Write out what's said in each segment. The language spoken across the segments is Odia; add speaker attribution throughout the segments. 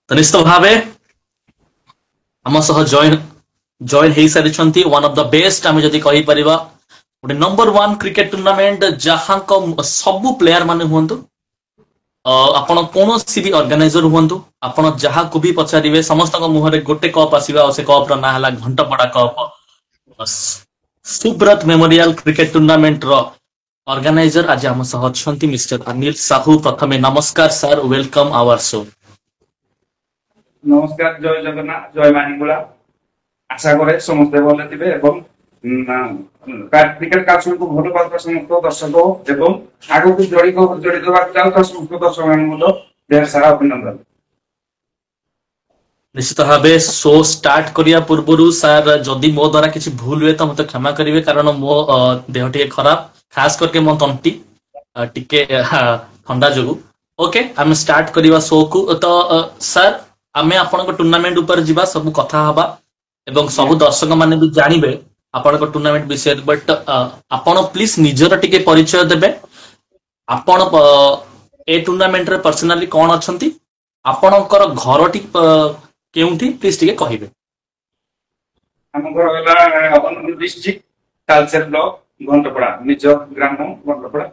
Speaker 1: ତ ନିଶ୍ଚିତ ଭାବେ ଆମ ସହ ଜଏନ୍ ହେଇସାରିଛନ୍ତି वन ऑफ द बेस्ट आम जदि कहीपर गोटे नंबर वन क्रिकेट टूर्नामेंट जहाँ सबू प्लेयर माने हूँ आपण कौन भी ऑर्गेनाइजर हूँ आपण जहाँ को भी पचारे समस्त मुहर गोटे कप आसवा से कप ना है Ghantapada cup Subrata memorial cricket tournament रो ऑर्गेनाइजर आज आम सह अच्छा मिस्टर अनिल साहू प्रथमे नमस्कार सर वेलकम आवर शो।
Speaker 2: नमस्कार जय जगन्नाथ जय मानिगुला आशा करे समस्ते भले थे एवं क्रिकेट काल्चर को भल पाता समस्त दर्शक एवं आगु जड़ित चाहता समस्त दर्शक मान ढेर सारा अभिनंदन।
Speaker 1: निश्चित भाव शो स्टार्ट करिया पूर्व सर जदि मो द्वारा किसी भूल हुए तो मत क्षमा करेंगे कारण मो देह टे खराब खास करके मो तंटी टिके ठंडा जो ओके आम स्टार्ट करवा शो को तो सर आमे आपण टूर्नामेंट ऊपर जीवा सब कथा हवा एवं सब दर्शक माने भी जानिबे आपण टूर्नामेंट विषय बट आपण प्लीज निजर टिके परिचय देबे आपण ए टूर्नामेंट रे पर्सनली कोन अछंती आपणकर घर टी केउंठी प्लीज टिके कहिबे।
Speaker 2: हम घर होला अपन डिस्ट्रिक्ट कल्चर ब्लॉक घंटपड़ा निज ग्राम घंटपड़ा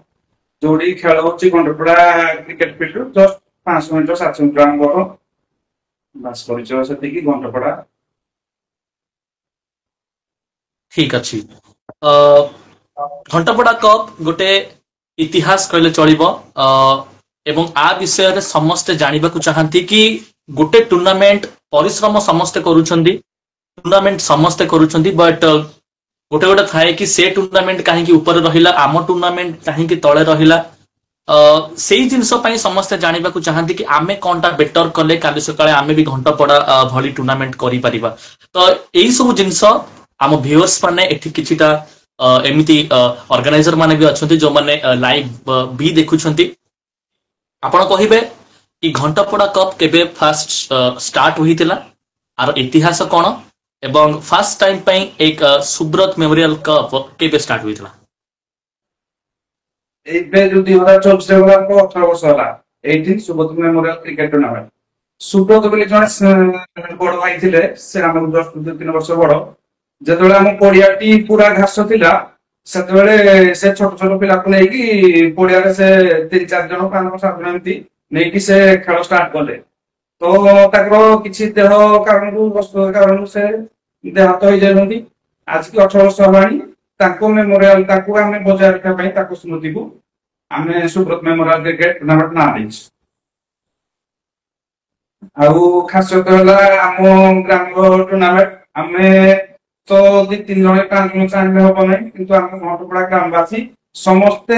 Speaker 2: जोड़ी खेल होची Ghantapada cricket field just 5 minute 7 minute हमर बस परिचय से देखि घंटपड़ा
Speaker 1: ठीक अच्छी घंटपड़ा कप गोटे इतिहास कहले चलिबो एवं आ विषय रे समस्त जानिबा को चाहंती कि गोटे टूर्नामेंट परिश्रम समस्त करूछंदी टूर्नामेंट समस्त करूछंदी बट गोटे गोटे थाए कि से टूर्नामेंट काहे कि ऊपर रहिला आम टूर्नामेंट काहे कि तळे रहिला सेई जिनस पई समस्त जानिबा को चाहंती कि आमे कोनटा बेटर कले काली सकाळे आमे भी घंटपड़ा भली टूर्नामेंट करि परिबा तो एई सब जिनस आम व्यूअर्स माने एठी किछिटा एमिति ऑर्गेनाइजर माने भी अछंती जो माने लाइव भी देखुछंती आपण कहिबे कि घंटपड़ा कप केबे फर्स्ट स्टार्ट होइतिला आर इतिहास कोन एवं फर्स्ट टाइम पई एक सुब्रत मेमोरियल कप केबे स्टार्ट होइतिला
Speaker 2: एबे जो 2024 रे वाला को 18 वर्ष होला 18 Subrata memorial cricket tournament Subrata बोली जने बड़ भाई थिले से हम 2-3 वर्ष बड़ जेतबेले हम पड़ियाटी पूरा घास थिला सेतबेले से छोट छोट पिला को नै कि पड़िया रे से 3-4 जन 5-7 जन एमती नै कि से खेल स्टार्ट करले तो ताकरो किछि देह कारण को वस्तु कारण से देहात होई जायनती आज की 18 वर्ष हलानी ताको मेमोरियल ताको हमें बजाय रखा पई ताको स्मृति को हमें सुब्रत मेमोरियल क्रिकेट टूर्नामेंट ना देछ आउ खासियत होला हम ग्राम टूर्नामेंट हमें तो 2-3 जन 5 जन चाहे हो पने किंतु हम घंटपड़ा ग्रामवासी समस्त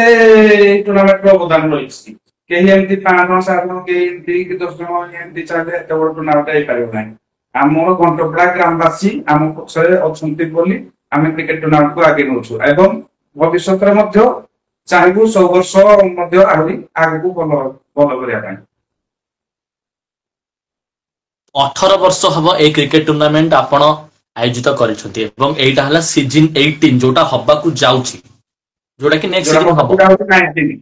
Speaker 2: टूर्नामेंट रो अवदान रहिछि केही एमती 5 जन 7 जन के एमती 10 जन एमती चाहे एत बड़ टूर्नामेंट हे पारियो नै हमर घंटपड़ा ग्रामवासी हम पक्षरे अछंती बोली आम क्रिकेट टूर्नामेंट को आगे नौछु एवं भविष्य रे मध्य चाहबु 100 वर्ष मध्य आहुरी आगु को भलो करिया पई
Speaker 1: 18 वर्ष हबो ए क्रिकेट टूर्नामेंट आपण आयोजित करिसथि एवं एटा हला सीजन 18 जोटा हब्बा को जाउछि जोटा कि नेक्स्ट सीजन हबो
Speaker 2: 19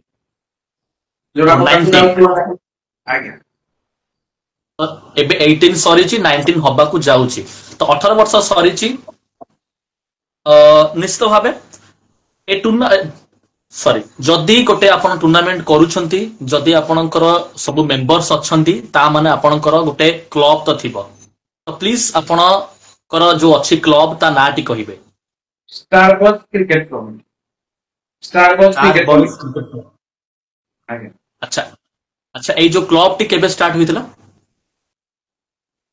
Speaker 2: जोटा 19 आगे
Speaker 1: एबे 18 सरीची 19 हब्बा को जाउछि तो 18 वर्ष सरीची निश्चित भावे ए टूर्ना सॉरी जदि गोटे आपण टूर्नामेंट करूछंती जदि आपणकर सब मेंबर्स अछंती ता माने आपणकर गोटे क्लब तो थिबो तो प्लीज आपण कर जो अच्छी क्लब ता नाटी कहिबे
Speaker 2: star ball cricket club star ball cricket club आगे
Speaker 1: अच्छा अच्छा ए जो क्लब टी केबे स्टार्ट होइतला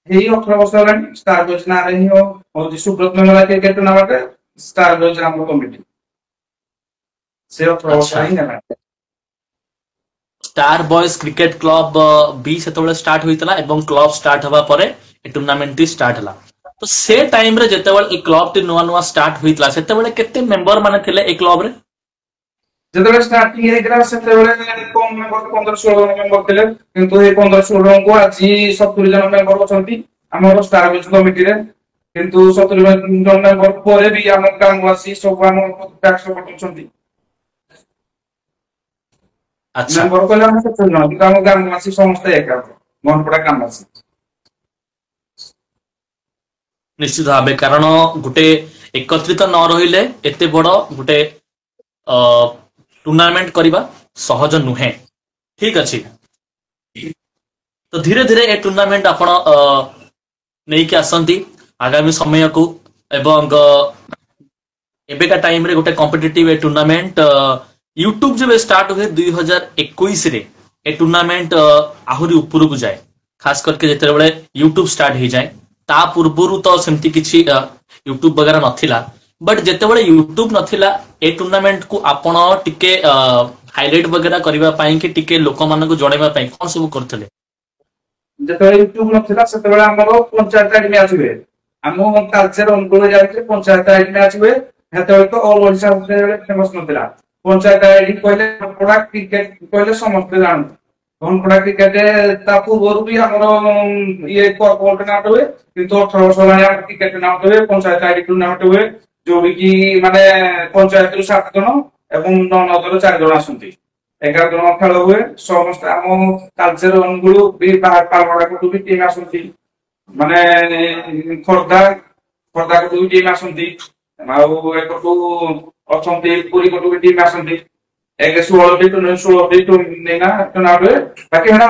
Speaker 2: एही 18 वर्ष होलानी स्टार बॉल ना रही हो और Subrata memorial cricket tournament star ball हम कमिटी से 18 वर्ष ही ना
Speaker 1: स्टार बॉयज क्रिकेट क्लब बी सेतबेले स्टार्ट होइतला एवं क्लब स्टार्ट हवा परे ए टूर्नामेंट टी स्टार्ट हला तो से टाइम रे जेतेबेले ए क्लब टी नुवा नुवा स्टार्ट होइतला सेतेबेले केते मेंबर माने थिले ए क्लब रे
Speaker 2: जेतेबेले स्टार्टिंग हेकरा सेतेबेले कम मेंबर 15-16 मेंबर थिले किंतु ए 15-16 को आज 70 जन मेंबर अछंती हमर स्टार बॉयज कमिटी रे किंतु 70 जन मेंबर परे भी हम गांगवासी सब हम टैक्स सपोर्ट अछंती
Speaker 1: अच्छा
Speaker 2: मेंबर कोला हम 70 जन गांगवासी समस्त एका घंटपड़ा ग्रामवासी
Speaker 1: निश्चित भाव कारण गोटे एकत्रित न रहिले एते बड़ गोटे टूर्नामेंट करवा सहज नुहे ठीक अच्छे तो धीरे धीरे ए टूर्नामेंट आपण नहीं कि आसंती आगामी समय को एवं एबेका टाइम रे गोटे कॉम्पिटिटिव ए टूर्नामेंट यूट्यूब जब स्टार्ट हुए 2021 रे ए टूर्नामेंट आहुरी ऊपर को जाए खास करके जिते बड़े यूट्यूब स्टार्ट हो जाए ता पूर्व तो सेमती किछि यूट्यूब वगैरह नथिला बट जिते बड़े यूट्यूब नथिला ए टूर्नामेंट को आपण टिके हाइलाइट वगैरह करबा पई कि टिके लोक मान को जणेबा पई कोन सब करथले
Speaker 2: जेतबे यूट्यूब नथिला सेतबे हमरो पंचायत आईडी मैच हुए हम कल्चर अनुकूल जाके पंचायत आईडी मैच हुए हेतबे तो ऑल ओडिशा फेमस नथिला पंचायत आईडी कहले घनपड़ा क्रिकेट कहले समस्त जान घनपड़ा क्रिकेट ता पूर्व भी हमरो ये कोर्ट टूर्नामेंट हुए किंतु 18 वर्ष वाला क्रिकेट टूर्नामेंट हुए पंचायत आईडी टूर्नामेंट हुए जो भी कि माने पंचायत रु 7 जन एवं ननदर 4 जन आसंती 11 जन खेल हुए समस्त हम कल्चर अनुकूल भी बाहर पालमड़ा को भी टीम आसंती माने खोर्धा खोर्धा को भी टीम आसंती आउ एकटू अछंती पुरी को भी टीम आसंती एक 16 टी नेना टूर्नामेंट बाकी हेना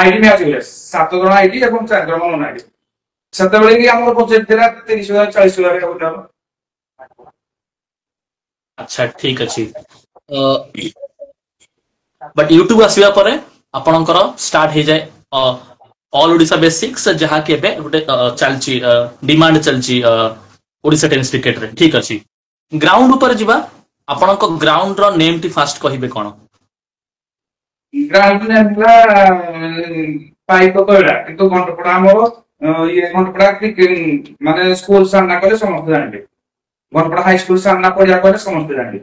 Speaker 2: आईडी मैच हुए 7 जन आईडी एवं 4 जन नन आईडी सेतबेले कि हमर बजेट थिला 30,000 40,000 होता
Speaker 1: अच्छा ठीक अच्छी बट यूट्यूब आसवा परे आपणकर स्टार्ट हो जाए ऑल ओडिशा बेसिक्स जहाँ के गोटे चलची डिमांड चलची ओडिशा टेनिस क्रिकेट रे ठीक अच्छी ग्राउंड ऊपर जीवा आपण को ग्राउंड रो नेम टी फास्ट कहिबे कोन
Speaker 2: ग्राउंड नेम ला पाइप कोइला किंतु घंटपड़ा हमरो ये घंटपड़ा क्रिकेट माने स्कूल सामना करे समस्त जानबे घनपड़ा हाई स्कूल सामना पड़िया करे समस्त जानबे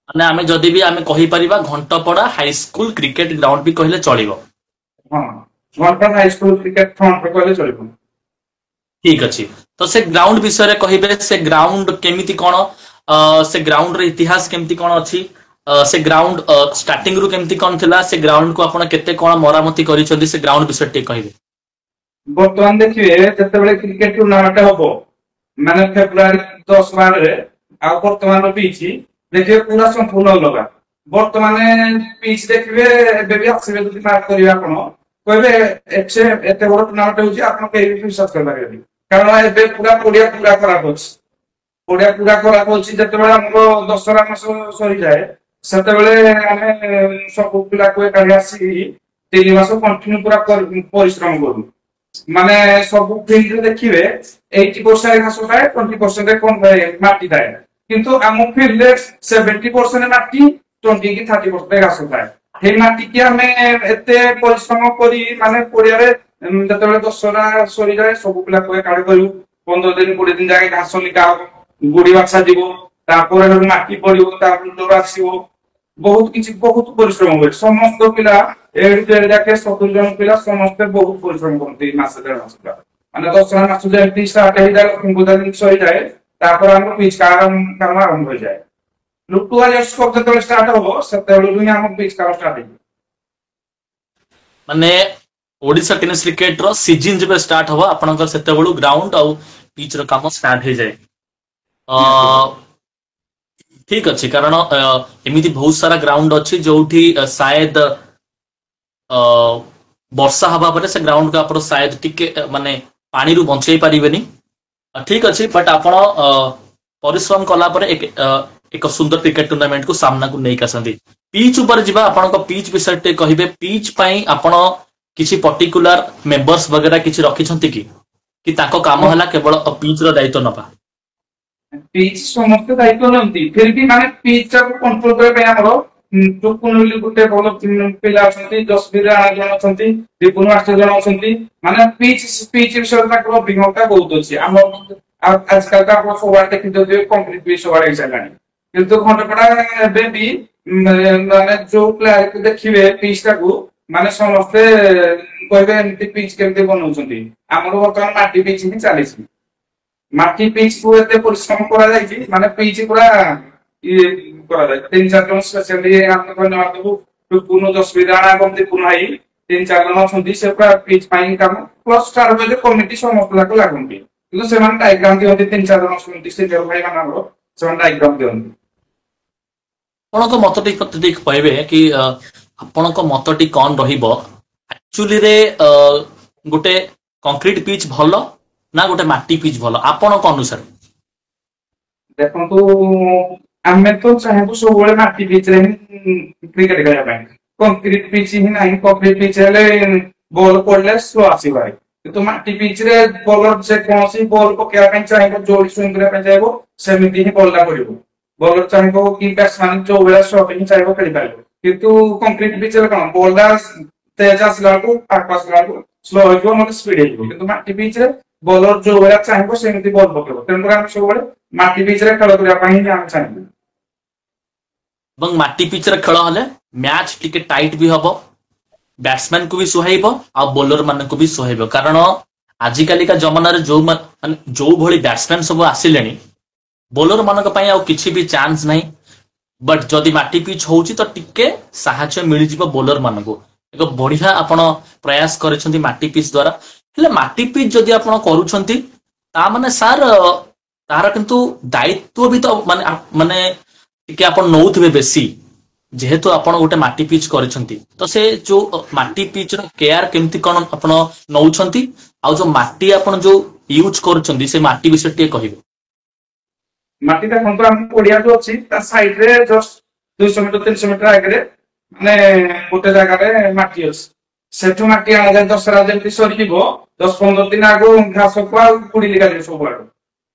Speaker 1: माने आमे जदी भी आमे कहि परिबा घंटपड़ा हाई स्कूल क्रिकेट ग्राउंड भी कहले चलिबो
Speaker 2: हां घनपड़ा हाई स्कूल क्रिकेट फ्रंट पे कहले चलिबो
Speaker 1: ठीक अछि तो से ग्राउंड विषय रे कहिबे से ग्राउंड केमिति कोन से ग्राउंड रे इतिहास केमिति कोन अछि से ग्राउंड स्टार्टिंग रु केमिति कोन थिला से ग्राउंड को आपण केते कोन मरामती करिसथि से ग्राउंड विषय टे कहिबे
Speaker 2: वर्तमान देखिए जते बेले क्रिकेट टूर्नामेंट होबो माने फेब्रुआरी 10-12 रे आ वर्तमान पिच देखिए पूरा संपूर्ण अलग वर्तमान पिच देखिए एबे भी आसीबे जति मार्क करिया आपण कहबे एते बड़ टूर्नामेंट होची आपण केही भी विश्वास कर लागबे कारण एबे पूरा पडिया पूरा खराब होची पडिया पूरा खराब होची जते बेले हमको 10 मास सरी जाए सेते बेले हमें सब पिला को एकाडी आसी 3 मास कंटिन्यू पूरा परिश्रम करू माने सब फील्ड रे देखिबे 80% घास थाए 20% कोन थाए माटी थाए किंतु हम फील्ड रे 70% माटी 20 की 30% घास थाए हे माटी कि हमें एते परिश्रम करी माने पडिया रे जतबे 10 सरी जाए सब पिला को एकाडी करू 15 दिन 20 दिन जाके घास लिका गुडी बाछा दिबो तापर माटी पडिबो तापर डोर आसीबो बहुत किछि बहुत परिश्रम होय समस्त पिला जाके 70 जन पिला समस्त बहुत परिश्रम करते मास 1.5 मास माने 10 मास जे स्टार्ट हो जाए 15 दिन सही जाए तापर हम पिच काम आरंभ हो जाए लुटू वाले स्कोप जतबे स्टार्ट हो सेतबे दुनिया हम पिच काम स्टार्ट हो
Speaker 1: माने ओडिशा टेनिस क्रिकेट रो सीजन जब स्टार्ट हो आपनकर सेतबेलु ग्राउंड और पिच रो काम स्टार्ट हो जाए ठीक अच्छे कारण एमिति बहुत सारा ग्राउंड अच्छी जोठी शायद वर्षा हवा पर से ग्राउंड का आप शायद टिके माने पानी रु बंचई पारिबेनी ठीक अच्छे बट आपण परिश्रम कला पर एक सुंदर क्रिकेट टूर्नामेंट को सामना को नहीं आसंती पिच ऊपर जीवा आपण को पिच विषय टे कहिबे पिच पई आपण किछि पर्टिकुलर मेंबर्स वगैरह किछि रखिछंती कि ताको काम हला केवल पिच रो दायित्व नपा
Speaker 2: पिच समस्त दायित्व नंती फिर भी माने पिच को कंट्रोल करे पे हमरो टुकुनुली गुटे बोल पिला अछंती 10-12 जन अछंती दीपुन 8 जन अछंती माने पिच विषय ताको अभिज्ञता बहुत अछि हम आजकल का आप सोवार देखि जो कंप्लीट भी सोवार हिसाबानी किंतु घंटपड़ा बेबी माने जो प्लेयर को देखिबे पिच को माने समस्त कहबे एमती पिच केमते बनौछंती हमरो वर्तमान माटी पिच ही चालीसी माटी पिच को एते परिश्रम करा जाई माने पिच पूरा ये करा जाय 3-4 जन स्पेशली हम को नवादबु टुकुनो 10 दाना गमती पुनाई 3-4 जन छंती से पूरा पिच पाई काम प्लस स्टार बजे कमिटी समस्त लाग लागुंती କିନ୍ତୁ ସେମାନେ ଡାଇଗ୍ରାମ ଦିଅନ୍ତି 3-4 ଜଣ ଶୁଣନ୍ତି ସିନିୟର ଭାଇ ମାନଙ୍କର ସେମାନେ ଡାଇଗ୍ରାମ ଦିଅନ୍ତି।
Speaker 1: ଆପଣଙ୍କ ମତଟି ମତେ ଟିକେ କହିବେ କି ଆପଣଙ୍କ ମତଟି କଣ ରହିବ ଆକ୍ଚୁଆଲି ରେ ଗୋଟେ କଂକ୍ରିଟ ପିଚ୍ ଭଲ ନା ଗୋଟେ ମାଟି ପିଚ୍ ଭଲ ଆପଣଙ୍କ ଅନୁସାରେ?
Speaker 2: ଦେଖନ୍ତୁ ଆମେ ତ ଚାହିଁବୁ ସବୁବେଳେ ମାଟି ପିଚରେ ହିଁ କ୍ରିକେଟ ଖେଳିବା ପାଇଁ। କଂକ୍ରିଟ ପିଚ୍ ହିଁ ନାହିଁ। କଂକ୍ରିଟ ପିଚ୍ ହେଲେ ବଲ ପଡିଲେ ସ୍ଲୋ ଆସିବ ଭାଇ, କିନ୍ତୁ ମାଟି ପିଚରେ ବଲର ଯେକୌଣସି ବଲ ପକେଇବା ପାଇଁ ଚାହିଁବ, ଯୋଉଠି ସୁଇଂ କରିବା ପାଇଁ ଚାହିଁବ ସେମିତି ହିଁ ବଲଟା ପଡିବ। ବଲର ଚାହିଁବ କି ବ୍ୟାଟ୍ସମ୍ୟାନ ଯୋଉ ଭଳିଆ ସଟ୍ ହିଁ ଚାହିଁବ ଖେଳିପାରିବ। କିନ୍ତୁ କଂକ୍ରିଟ ପିଚରେ କଣ ବଲଟା ତେଜ ଆସିଲା ବେଳକୁ ପାଖ ଆସିଲା ବେଳକୁ ସ୍ଲୋ ହେଇଯିବ, ନହେଲେ ସ୍ପିଡ ହେଇଯିବ। କିନ୍ତୁ ମାଟି ପିଚରେ ବଲର ଯୋଉ ଭଳିଆ ଚାହିଁବ ସେମିତି ବଲ ପକେଇବ। ତେଣୁକରି ଆମେ ସବୁବେଳେ ମାଟି ପିଚରେ ଖେଳ କରିବା ପାଇଁ ହିଁ ଆମେ ଚାହିଁବୁ।
Speaker 1: ଏବଂ ମାଟି ପିଚରେ ଖେଳ ହେଲେ ମ୍ୟାଚ୍ ଟିକେ ଟାଇଟ୍ ବି ହବ, ବ୍ୟାଟ୍ସମ୍ୟାନ କୁ ବି ସୁହାଇବ ଆଉ ବୋଲର ମାନଙ୍କୁ ବି ସୁହାଇବ। କାରଣ ଆଜିକାଲିକା ଜମାନାରେ ଯୋଉ ଭଳି ବ୍ୟାଟ୍ସମ୍ୟାନ ସବୁ ଆସିଲେଣି, ବୋଲର ମାନଙ୍କ ପାଇଁ ଆଉ କିଛି ବି ଚାନ୍ସ ନାହିଁ। ବଟ୍ ଯଦି ମାଟି ପିଚ୍ ହଉଛି ତ ଟିକେ ସାହାଯ୍ୟ ମିଳିଯିବ ବୋଲର ମାନଙ୍କୁ। ଏକ ବଢିଆ ଆପଣ ପ୍ରୟାସ କରିଛନ୍ତି ମାଟି ପିଚ୍ ଦ୍ଵାରା। ହେଲେ ମାଟି ପିଚ୍ ଯଦି ଆପଣ କରୁଛନ୍ତି ତା ମାନେ ସାର୍ ତାର କିନ୍ତୁ ଦାୟିତ୍ୱ ବି ତ ମାନେ ଟିକେ ଆପଣ ନଉଥିବେ ବେଶୀ, ଯେହେତୁ ଆପଣ ଗୋଟେ ମାଟି ପିଚ୍ କରିଛନ୍ତି। ତ ସେ ଯୋଉ ମାଟି ପିଚ୍ ର କେୟାର କେମିତି କଣ ଆପଣ ନଉଛନ୍ତି, ଆଉ ଯୋଉ ମାଟି ଆପଣ ଯୋଉ ୟୁଜ କରୁଛନ୍ତି ସେ ମାଟି ବିଷୟରେ ଟିକେ କହିବେ।
Speaker 2: ମାଟି ଦେଖନ୍ତୁ ଆମ ପଡିଆ ଯୋଉ ଅଛି ତା ସାଇଡରେ ଜଷ୍ଟ 200 ମିଟର 300 ମିଟର ଆଗରେ ମାନେ ଗୋଟେ ଜାଗାରେ ମାଟି ଅଛି। ସେଠୁ ମାଟି ଆଣାଯାଏ। ଦଶହରା ଯେମିତି ସରିଯିବ 10-15 ଦିନ ଆଗରୁ ଘାସକୁ ଆଉ କୁଡି ଲିକାଯିବ ସବୁଆଡୁ।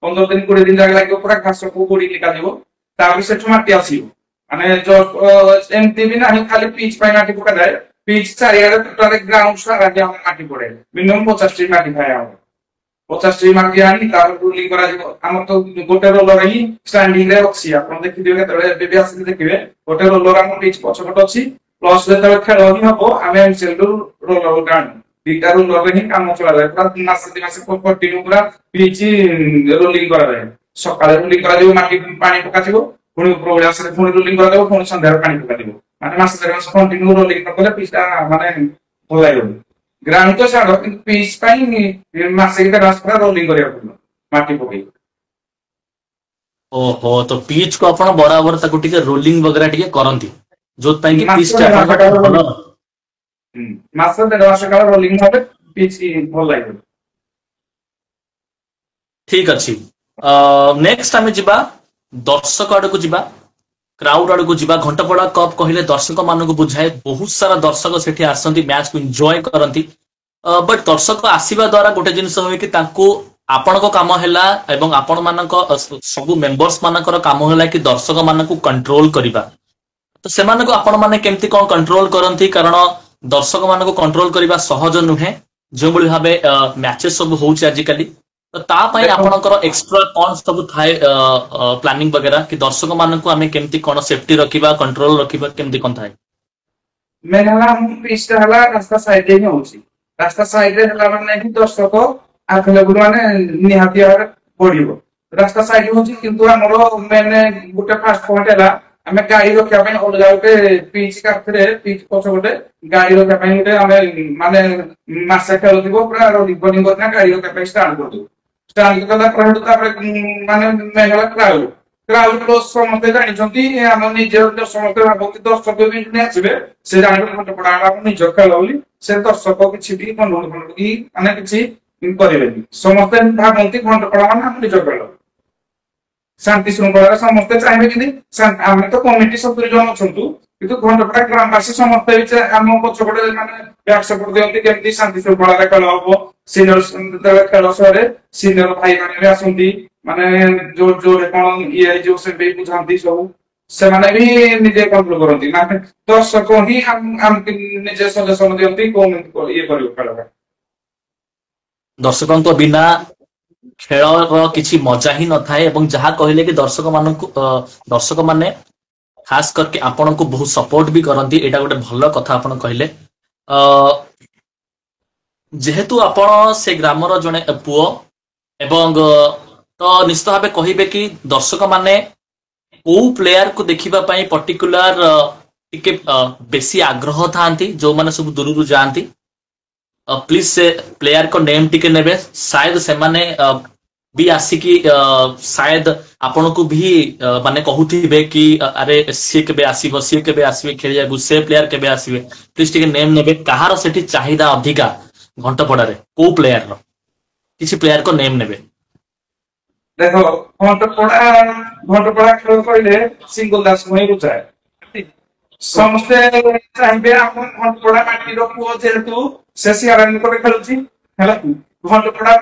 Speaker 2: 15 ଦିନ 20 ଦିନ ଜାଗା ଲାଗିବ ପୁରା ଘାସକୁ କୁଡି ଲିକାଯିବ। ତାପରେ ସେଠୁ ମାଟି ଆସିବ। ମାନେ ଏମିତି ବି ନାହିଁ ଖାଲି ପିଚ୍ ପାଇଁ ମାଟି ପକାଯାଏ। ପିଚ୍ ଚାରିଆଡେ ଟୋଟାଲି ଗ୍ରାଉଣ୍ଡ ସାରା ମାଟି ପଡେ। ମିନିମମ୍ 50 ମାଟି ଥାଏ ଆମର। 50 ମାଟି ଆଣି ତାପରେ ରୁଲିଂ କରାଯିବ। ଆମର ତ ଗୋଟେ ରୋଲର ହିଁ ଷ୍ଟାଣ୍ଡିଂ ରେ ଅଛି। ଆପଣ ଦେଖିଥିବେ କେତେବେଳେ ଏବେ ବି ଆସିକି ଦେଖିବେ ଗୋଟେ ରୋଲର ଆମ ପିଚ୍ ପଛପଟେ ଅଛି। ପ୍ଲସ୍ ଯେତେବେଳେ ଖେଳ ହିଁ ହବ ଆମେ ଏମସିଏଲ ରୋଲର ଗୋଟେ ଆଣୁ। 2ଟା ରୋଲରରେ ହିଁ କାମ ଚଳାଯାଏ। ପୁରା ମାସେ 2 ମାସ କଣ୍ଟିନ୍ୟୁ ପୁରା ପିଚ୍ ରୋଲିଂ କରାଯାଏ। ସକାଳେ ରୋଲିଂ କରାଯିବ, ମାଟି ପାଣି ପକାଯିବ, ପୁଣି ଉପରବେଳା ଆସିଲେ ପୁଣି ରୋଲିଂ କରାଯିବ, ପୁଣି ସନ୍ଧ୍ୟାରେ ପାଣି ପକାଯିବ। ମାନେ ମାସେ 2 ମାସ କଣ୍ଟିନ୍ୟୁ ରୋଲିଂ କରିଦେଲେ ପିଚ୍ ଟା ମାନେ ଭଲ ଲାଗିବନି। ଗ୍ରାଉଣ୍ଡ ତ ଛାଡ, କିନ୍ତୁ ପିଚ୍ ପାଇଁ ମାସେ 2 ମାସ ପୁରା ରୋଲିଂ କରିବାକୁ ପଡିବ ମାଟି ପକେଇ।
Speaker 1: ଓହୋ, ତ ପିଚ୍ କୁ ଆପଣ ବରାବର ତାକୁ ଟିକେ ରୋଲିଂ ବଗେରା ଟିକେ କରନ୍ତି, ଯୋଉଥିପାଇଁ କି ପିଚ୍
Speaker 2: ମାସେ
Speaker 1: ଟା
Speaker 2: 1.5 ମାସ
Speaker 1: ଆପଣଙ୍କର
Speaker 2: କାଳ
Speaker 1: ଟିକେ ଭଲ।
Speaker 2: ରୋଲିଂ। ମାସେ 1.5 ମାସ କାଳ ରୋଲିଂ ହେଲେ ପିଚ୍ ଭଲ ଲାଗିବ।
Speaker 1: ଠିକ ଅଛି। ନେକ୍ସଟ ଆମେ ଯିବା ଦର୍ଶକ ଆଡକୁ ଯିବା, କ୍ରାଉଡ ଆଡକୁ ଯିବା। ଘଣ୍ଟପଡା କପ୍ କହିଲେ ଦର୍ଶକ ମାନଙ୍କୁ ବୁଝାଏ। ବହୁତ ସାରା ଦର୍ଶକ ସେଠି ଆସନ୍ତି, ମ୍ୟାଚ୍ କୁ ଏନ୍ଜୟ କରନ୍ତି। ବଟ୍ ଦର୍ଶକ ଆସିବା ଦ୍ଵାରା ଗୋଟେ ଜିନିଷ ହୁଏ କି ତାଙ୍କୁ ଆପଣଙ୍କ କାମ ହେଲା ଏବଂ ଆପଣ ମାନଙ୍କ ସବୁ ମେମ୍ବର୍ସ ମାନଙ୍କର କାମ ହେଲା କି ଦର୍ଶକ ମାନଙ୍କୁ କଣ୍ଟ୍ରୋଲ କରିବା। ତ ସେମାନଙ୍କୁ ଆପଣ ମାନେ କେମିତି କଣ କଣ୍ଟ୍ରୋଲ କରନ୍ତି? କାରଣ ଦର୍ଶକ ମାନଙ୍କୁ କଣ୍ଟ୍ରୋଲ କରିବା ସହଜ ନୁହେଁ, ଯେଉଁଭଳି ଭାବେ ମ୍ୟାଚେସ୍ ସବୁ ହଉଛି ଆଜିକାଲି। ତ ତା ପାଇଁ
Speaker 2: ଦେଖନ୍ତୁ
Speaker 1: ଆପଣଙ୍କର ଏକ୍ସଟ୍ରା କଣ ସବୁ ଥାଏ ପ୍ଲାନିଂ ବଗେରା, କି ଦର୍ଶକ ମାନଙ୍କୁ ଆମେ କେମିତି କଣ ସେଫଟି ରଖିବା, କଣ୍ଟ୍ରୋଲ ରଖିବା, କେମିତି କଣ ଥାଏ?
Speaker 2: ମେନ୍ ହେଲା ଆମ ପିଚ୍ ଟା ହେଲା ରାସ୍ତା ସାଇଡ୍ ରେ ହିଁ ହଉଛି। ରାସ୍ତା ସାଇଡ୍ ରେ ହେଲା ମାନେ ହିଁ ଦର୍ଶକ ଆଭେଲେବୁଲ ମାନେ ନିହାତି ଭାବରେ ବଢିବ। ରାସ୍ତା ସାଇଡ୍ ହଉଛି, କିନ୍ତୁ ଆମର ମେନ୍ ଗୋଟେ ଫାଷ୍ଟ ପଏଣ୍ଟ ହେଲା ଆମେ ଗାଡି ରଖିବା ପାଇଁ ଅଲଗା ଗୋଟେ ପିଚ୍ କାନ୍ଥରେ ପିଚ୍ ପଛ ଗୋଟେ ଗାଡି ରଖିବା ପାଇଁ ଗୋଟେ ଆମେ ମାନେ ମାସେ ଖେଳୁଥିବ ପୁରା ରୋଲିଂ କରିକିନା ଗାଡି ରଖିବା ପାଇଁ ଷ୍ଟାଣ୍ଡ କରିଦବୁ। ଷ୍ଟାଣ୍ଡ କଲା ପରେ ତାପରେ ମାନେ ମେନ୍ ହେଲା କ୍ରାଉଡ। କ୍ରାଉଡ ସମସ୍ତେ ଜାଣିଛନ୍ତି, ଆମ ନିଜ ସମସ୍ତେ ଭାବନ୍ତି ଦର୍ଶକ ବି ଆସିବେ, ସେ ଜାଣିବେ ଘଣ୍ଟପଡା ଆମ ନିଜ ଖେଳ ବୋଲି। ସେ ଦର୍ଶକ କିଛି ବି ଗଣ୍ଡଗୋଳ କି ମାନେ କିଛି କରିବେନି। ସମସ୍ତେ ଭାବନ୍ତି ଘଣ୍ଟପଡା ମାନେ ଆମ ନିଜ ଖେଳ। ଶାନ୍ତି ଶୃଙ୍ଖଳାରେ ସମସ୍ତେ ଚାହିଁବେ କେମିତି, ଆମେ ତ କମିଟି 70 ଜଣ ଅଛନ୍ତି, କିନ୍ତୁ ଘଣ୍ଟପଡା ଗ୍ରାମବାସୀ ସମସ୍ତେ ବି ଆମ ପଛପଟେ ମାନେ ବ୍ୟାକ୍ ସପୋର୍ଟ ଦିଅନ୍ତି କେମିତି ଶାନ୍ତି ଶୃଙ୍ଖଳାରେ ଖେଳ ହବ। ସିନିୟର ଯେତେବେଳେ ଖେଳ ସରେ ସିନିୟର ଭାଇ ମାନେ ବି ଆସନ୍ତି, ମାନେ ଯୋଉରେ କଣ ଇଏ ହେଇଯିବ ସେ ବି ବୁଝାନ୍ତି ସବୁ। ସେମାନେ ବି ନିଜେ କଣ୍ଟ୍ରୋଲ କରନ୍ତି, ମାନେ ଦର୍ଶକ ହିଁ ଆମକୁ ନିଜେ ସଜେସନ ଦିଅନ୍ତି କୋଉ ଇଏ କରିବ ଖେଳ।
Speaker 1: ଦର୍ଶକଙ୍କ ବିନା ଖେଳର କିଛି ମଜା ହିଁ ନଥାଏ। ଏବଂ ଯାହା କହିଲେ କି ଦର୍ଶକ ମାନେ ଖାସ କରିକି ଆପଣଙ୍କୁ ବହୁତ ସପୋର୍ଟ ବି କରନ୍ତି, ଏଇଟା ଗୋଟେ ଭଲ କଥା ଆପଣ କହିଲେ। ଅ ଯେହେତୁ ଆପଣ ସେ ଗ୍ରାମର ଜଣେ ପୁଅ, ଏବଂ ତ ନିଶ୍ଚିତ ଭାବେ କହିବେ କି ଦର୍ଶକ ମାନେ କୋଉ ପ୍ଲେୟାରକୁ ଦେଖିବା ପାଇଁ ପର୍ଟିକୁଲାର ଟିକେ ବେଶୀ ଆଗ୍ରହ ଥାନ୍ତି, ଯୋଉମାନେ ସବୁ ଦୂରରୁ ଯାଆନ୍ତି। ପ୍ଲିଜ ସେ ପ୍ଲେୟାରଙ୍କ ନେମ୍ ଟିକେ ନେବେ, ସାୟଦ ସେମାନେ भी आसिकी शायद आपण को भी माने कहूथिबे कि अरे सी केबे आसीबो सी केबे आसीबे खेलिया से प्लेयर केबे आसीबे प्लीज टिके नेम नेबे कहार सेठी चाहिदा अधिका घंटपड़ा रे को प्लेयर रो किसी प्लेयर को नेम नेबे
Speaker 2: देखो घंटपड़ा खेल कहले सिंगल दास को ही बुझाए समस्ते चाहबे हम घंटपड़ा माटी रो पुओ जेतु से सिआरएन को खेलुची हैला घंटपड़ा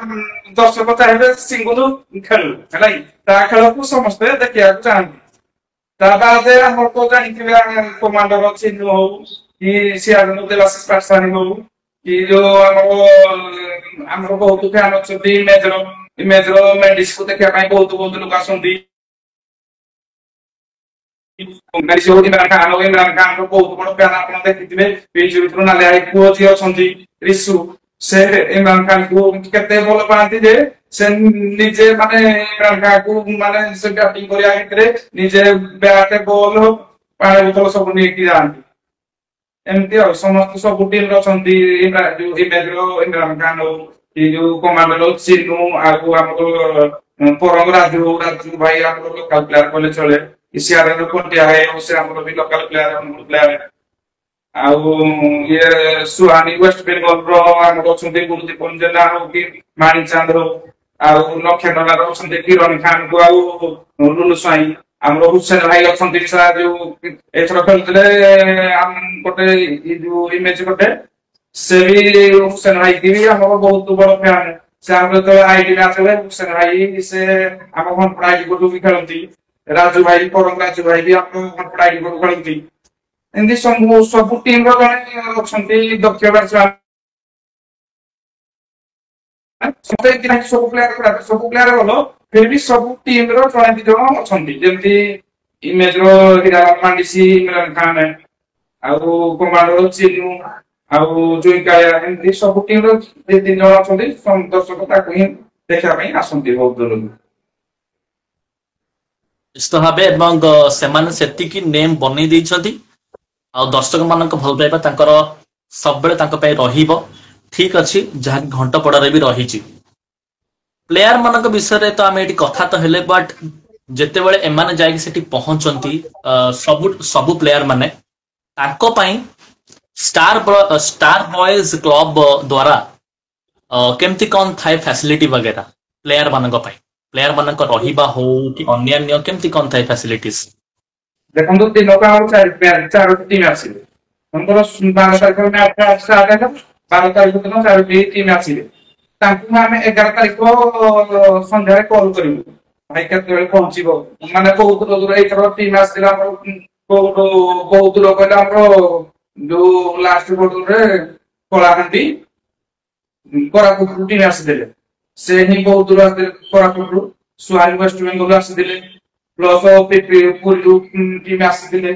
Speaker 2: दर्शक चाहबे सिंगल खेलु हैला ता खेल को समस्ते देखिया चाहबे ता बादे हम तो जानिथिबे कमांडर अछि हो कि सिआरएन देवासिस पारसानी हो कि जो हमरो बहुत फैन अछि इमेज रो मेडिस को देखिया ପାଇଁ बहुत लोक आसंती मेडिस हो इमरान खान को बहुत बड़ फैन आपण देखिथिबे पेज भितर नाले आई पुओ जी अछंती रिसु से इमरान खान को केते बोल पाती जे से निजे माने इमरान खान को माने से बैटिंग करिया भितरे निजे बैट बॉल पानी बोतल सब नै कि जानती एमती और समस्त सब टीम रो छंती इमेज रो इमरान खान हो ये जो कमांडर चिन्नु आगु हमको परम राजू भाई हमको लोकल प्लेयर बोले चले इसियारे रो कोटिया है उसे हमको भी लोकल प्लेयर हमको प्लेयर आउ ये सुहानी वेस्ट बंगाल रो हमको छंती गुरुदीप पंजना हो कि मानी चांद हो आउ लखेनला रो छंती किरण खान को आउ लुलु साई हमरो हुसैन भाई अछंती सा जो एथरो खेलतले हम कोटे जो इमेज कोटे से भी हुसैन भाई की भी हमको बहुत बड़ फैन से हम तो आईडी मैच में हुसैन भाई से हम हम पढ़ाई को भी खेलती राजू भाई परम राजू भाई भी हम पढ़ाई को खेलती एंदी सब टीम रो जने अछंती दक्ष बैट्समैन सब प्लेयर बोलो फिर भी सब टीम रो जने दी जण अछंती जेंती इमेज रो हीरा मांडीसी इमरान खान आउ कमांडर चिन्नु आउ जुइका एंदी सब टीम रो दे तीन जण अछंती दर्शक ताकू ही देखा ପାଇଁ आसंती बहुत दूर
Speaker 1: निश्चित भावे एवं सेमाने सेति की नेम बनै दैछथि आ दर्शक मानक भल पाइबा तांकर सब बेले तांक पय रहिबो ठीक अछि जहा घंटपड़ा रे भी रहिछि प्लेयर मानक विषय रे तो आमे एटी कथा तो हेले बट जेते बेले एमाने जाय कि सेठी पहुंचंती सब प्लेयर माने तांको पय स्टार बॉयज क्लब द्वारा केमती कौन थाए फैसिलिटी वगैरह प्लेयर मानक पय प्लेयर मानक रहिबा हो कि अन्य केमती कौन थाए फैसिलिटीज
Speaker 2: देखो तो तीनों का और चार टीम आसीले हमको 12 तारिख में मैच स्टार्ट है 12 तारिख दिन चार टीम आसीले तांकु हमें 11 तारिख को संध्या रे कॉल करिवु भाई केते बेले पहुंचीबो माने बहुत दूर एथरो टीम आसीला बहुत दूर कहला हमरो जो लास्ट बोर्ड रे कोलाहांडी कोरापुट टीम आसीले से ही बहुत दूर आसीले कोरापुट सुहानी वेस्ट बंगाल आसीले प्लस पूरी टीम आसीले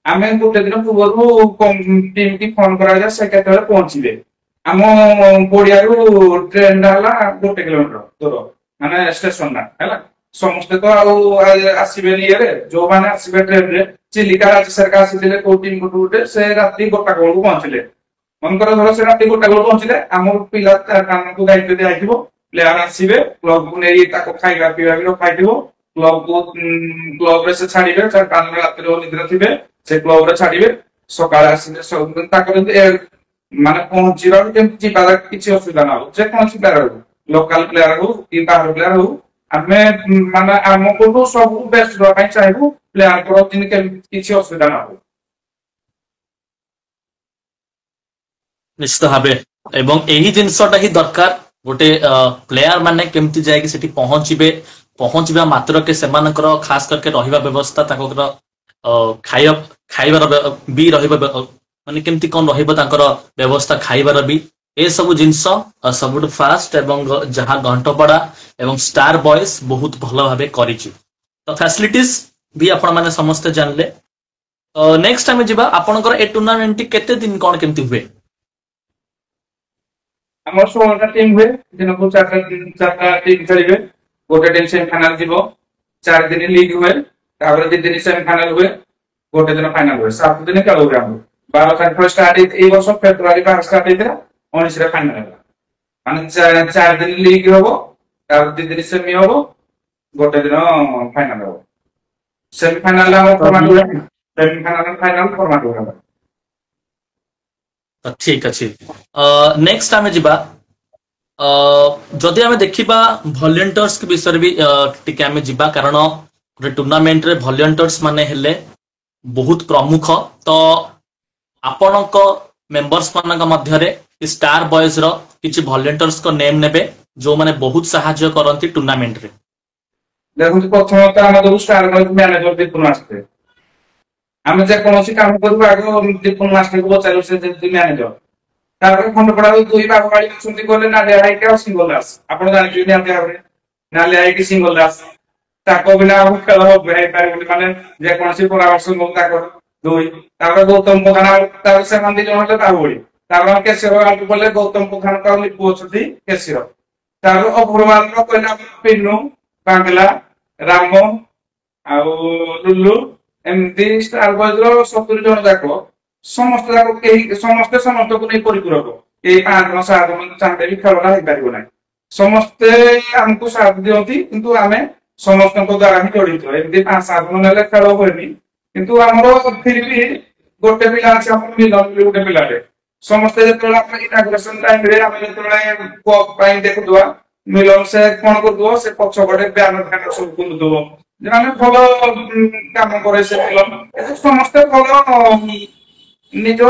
Speaker 2: आमे गोटे दिन पूर्व टीम की फोन करा से केते पहुंचीबे आम पड़िया ट्रेन डाला 1 किलोमीटर दूर माने स्टेशन ना हैला समस्त तो आसीबे नि रे जो माने आसीबे ट्रेन रे चिलिका राज्य सरकार आसीले को टीम गुटे से राती 1 को पहुंचले मनकर धर से राती 1 को पहुंचले हम पिला काम को दायित्व दे आइबो प्लेयर आसीबे क्लब को नै ताको खाइबा पीबा भी रखाइबो क्लब रे से छाड़ीबे चार कान रात रे निद्रा थिबे से क्लब रे छाड़ीबे सकाळ आसीले सब ताको माने पहुंचीबा केमती बारा किछि असुविधा ना हो जे कोन प्लेयर हो लोकल प्लेयर हो कि बाहर प्लेयर हो आमे माने हमको तो सब बेस्ट दो ପାଇଁ चाहबो प्लेयर को दिन के किछि असुविधा ना हो
Speaker 1: निश्चित भावे एवं एही जिनसटा ही दरकार गोटे प्लेयर माने केमती जाय कि सेठी पहुंचबा मात्र के सेमानकर खास करके रहिबा व्यवस्था ताकर खाइबार भी रहिबा माने केमती कोन रहिबा ताकर व्यवस्था खाइबार भी ए सब जिंस सबुट फास्ट एवं जहां घंटपड़ा एवं स्टार बॉयज बहुत भलो भाबे करिछि तो फैसिलिटीज भी आपण माने समस्त जानले नेक्स्ट टाइम जिबा आपनकर ए टूर्नामेंट केते दिन कोन केमती हुए
Speaker 2: हमर 16 टा टीम हुए दिन को 4 टीम खेलिबे गोटे दिन सेमीफाइनल जीवो 4 दिन लीग हुए तापर 2 दिन सेमीफाइनल हुए गोटे दिन फाइनल हुए 7 दिन खेल हुए हम 12 तारिख स्टार्ट ए वर्ष फेब्रुआरी 12 स्टार्ट हेतरा 19 रे फाइनल होला माने 4 दिन लीग होबो ତାର 2 ଦିନ ସେମି ହବ, ଗୋଟେ ଦିନ ଫାଇନାଲ ହବ। ସେମିଫାଇନାଲ ଆମର
Speaker 1: ତ
Speaker 2: ଫର୍ମାଟ ଗୁଡା ସେମିଫାଇନାଲ ଫାଇନାଲ ଫର୍ମାଟ ଗୁଡା।
Speaker 1: ଠିକ ଅଛି। ନେକ୍ସଟ ଆମେ ଯିବା ଯଦି ଆମେ ଦେଖିବା ଭଲେଣ୍ଟିୟର୍ସ ବିଷୟରେ ବି ଟିକେ ଆମେ ଯିବା, କାରଣ ଗୋଟେ ଟୁର୍ଣ୍ଣାମେଣ୍ଟରେ ଭଲେଣ୍ଟିୟର୍ସ ମାନେ ହେଲେ ବହୁତ ପ୍ରମୁଖ। ତ ଆପଣଙ୍କ ମେମ୍ବର୍ସ ମାନଙ୍କ ମଧ୍ୟରେ ଷ୍ଟାର ବଏଜ ର କିଛି ଭଲେଣ୍ଟିୟର୍ସଙ୍କ ନେମ୍ ନେବେ ଯୋଉମାନେ ବହୁତ ସାହାଯ୍ୟ କରନ୍ତି ଟୁର୍ଣ୍ଣାମେଣ୍ଟରେ।
Speaker 2: ଦେଖନ୍ତୁ ପ୍ରଥମତଃ ଆମ ଯୋଉ ଷ୍ଟାର ମ୍ୟାନେଜର ଦୀପୁନ ମାଷ୍ଟର, ଆମେ ଯେକୌଣସି କାମ କରିବୁ ଆଗ ଦୀପୁନ ମାଷ୍ଟରକୁ ପଚାରିବୁ, ସେ ଯେମିତି ମ୍ୟାନେଜର। ତାପରେ ଖଣ୍ଡପଡାରୁ 2 ବାଘ ମାଳି ଅଛନ୍ତି ଗଲେ ନାଲିଆ ଭାଇକି ଆଉ ସିଙ୍ଗଲ ଦାସ, ଆପଣ ଜାଣିଥିବେ ନିହାତି ଭାବରେ ନାଲିଆ ଭାଇକି ସିଙ୍ଗଲ ଦାସ। ତାଙ୍କ ବିନା ଆଉ ଖେଳ ହେଇପାରିବନି, ମାନେ ଯେକୌଣସି ପରାମର୍ଶ ନଉ ତାଙ୍କର 2। ତାପରେ ଗୌତମ ପ୍ରଧାନ, ତାପରେ ସେମାନେ 2 ଜଣ ହେଲେ ତା ଭଳି। ତାପରେ କେଶର ଆଉଟ କଲେ ଗୌତମ ପ୍ରଧାନ ଆଉ ଲିପୁ ଅଛନ୍ତି କେଶର। ତାପରେ ଅଗ୍ରୱାଲର କହିଲେ ଆମର ପିନୁ, ବାଙ୍ଗଲା, ରାମ ଆଉ ଲୁଲୁ, ଏମିତି ଷ୍ଟାର ବଏଜର 70 ଜଣ ଯାକ ସମସ୍ତେ ଯାକ ସମସ୍ତେ ସମସ୍ତଙ୍କୁ ନେଇ ପରିପୂରକ। କେହି 5 ଜଣ 7 ଜଣ ଚାହିଁଲେ ବି ଖେଳଟା ହେଇପାରିବ ନାହିଁ। ସମସ୍ତେ ଆମକୁ ସାଥ ଦିଅନ୍ତି, କିନ୍ତୁ ଆମେ ସମସ୍ତଙ୍କ ଦ୍ୱାରା ହିଁ ଜଡିତ। ଏମିତି 5-7 ଜଣ ହେଲେ ଖେଳ ହୁଏନି, କିନ୍ତୁ ଆମର ଫିର ବି ଗୋଟେ ପିଲା ଅଛି, ଆମର ମିଲନ ବୋଲି ଗୋଟେ ପିଲାଟେ। ସମସ୍ତେ ଯେତେବେଳେ ଆମେ ଇନାଗୁରେସନ ଟାଇମରେ ଆମେ ଯେତେବେଳେ କପ୍ ପାଇଁ ଦେଖୁଥିବା, ମିଲନ ସେ କଣ କରୁଥିବ, ସେ ପଛପଟେ ବ୍ୟାନର ଫ୍ୟାନର ସବୁ ବୁଲୁଥିବ। ମାନେ ଭଲ କାମ କରେ ସେ ମିଲନ। ସମସ୍ତେ ଭଲ ନିଜ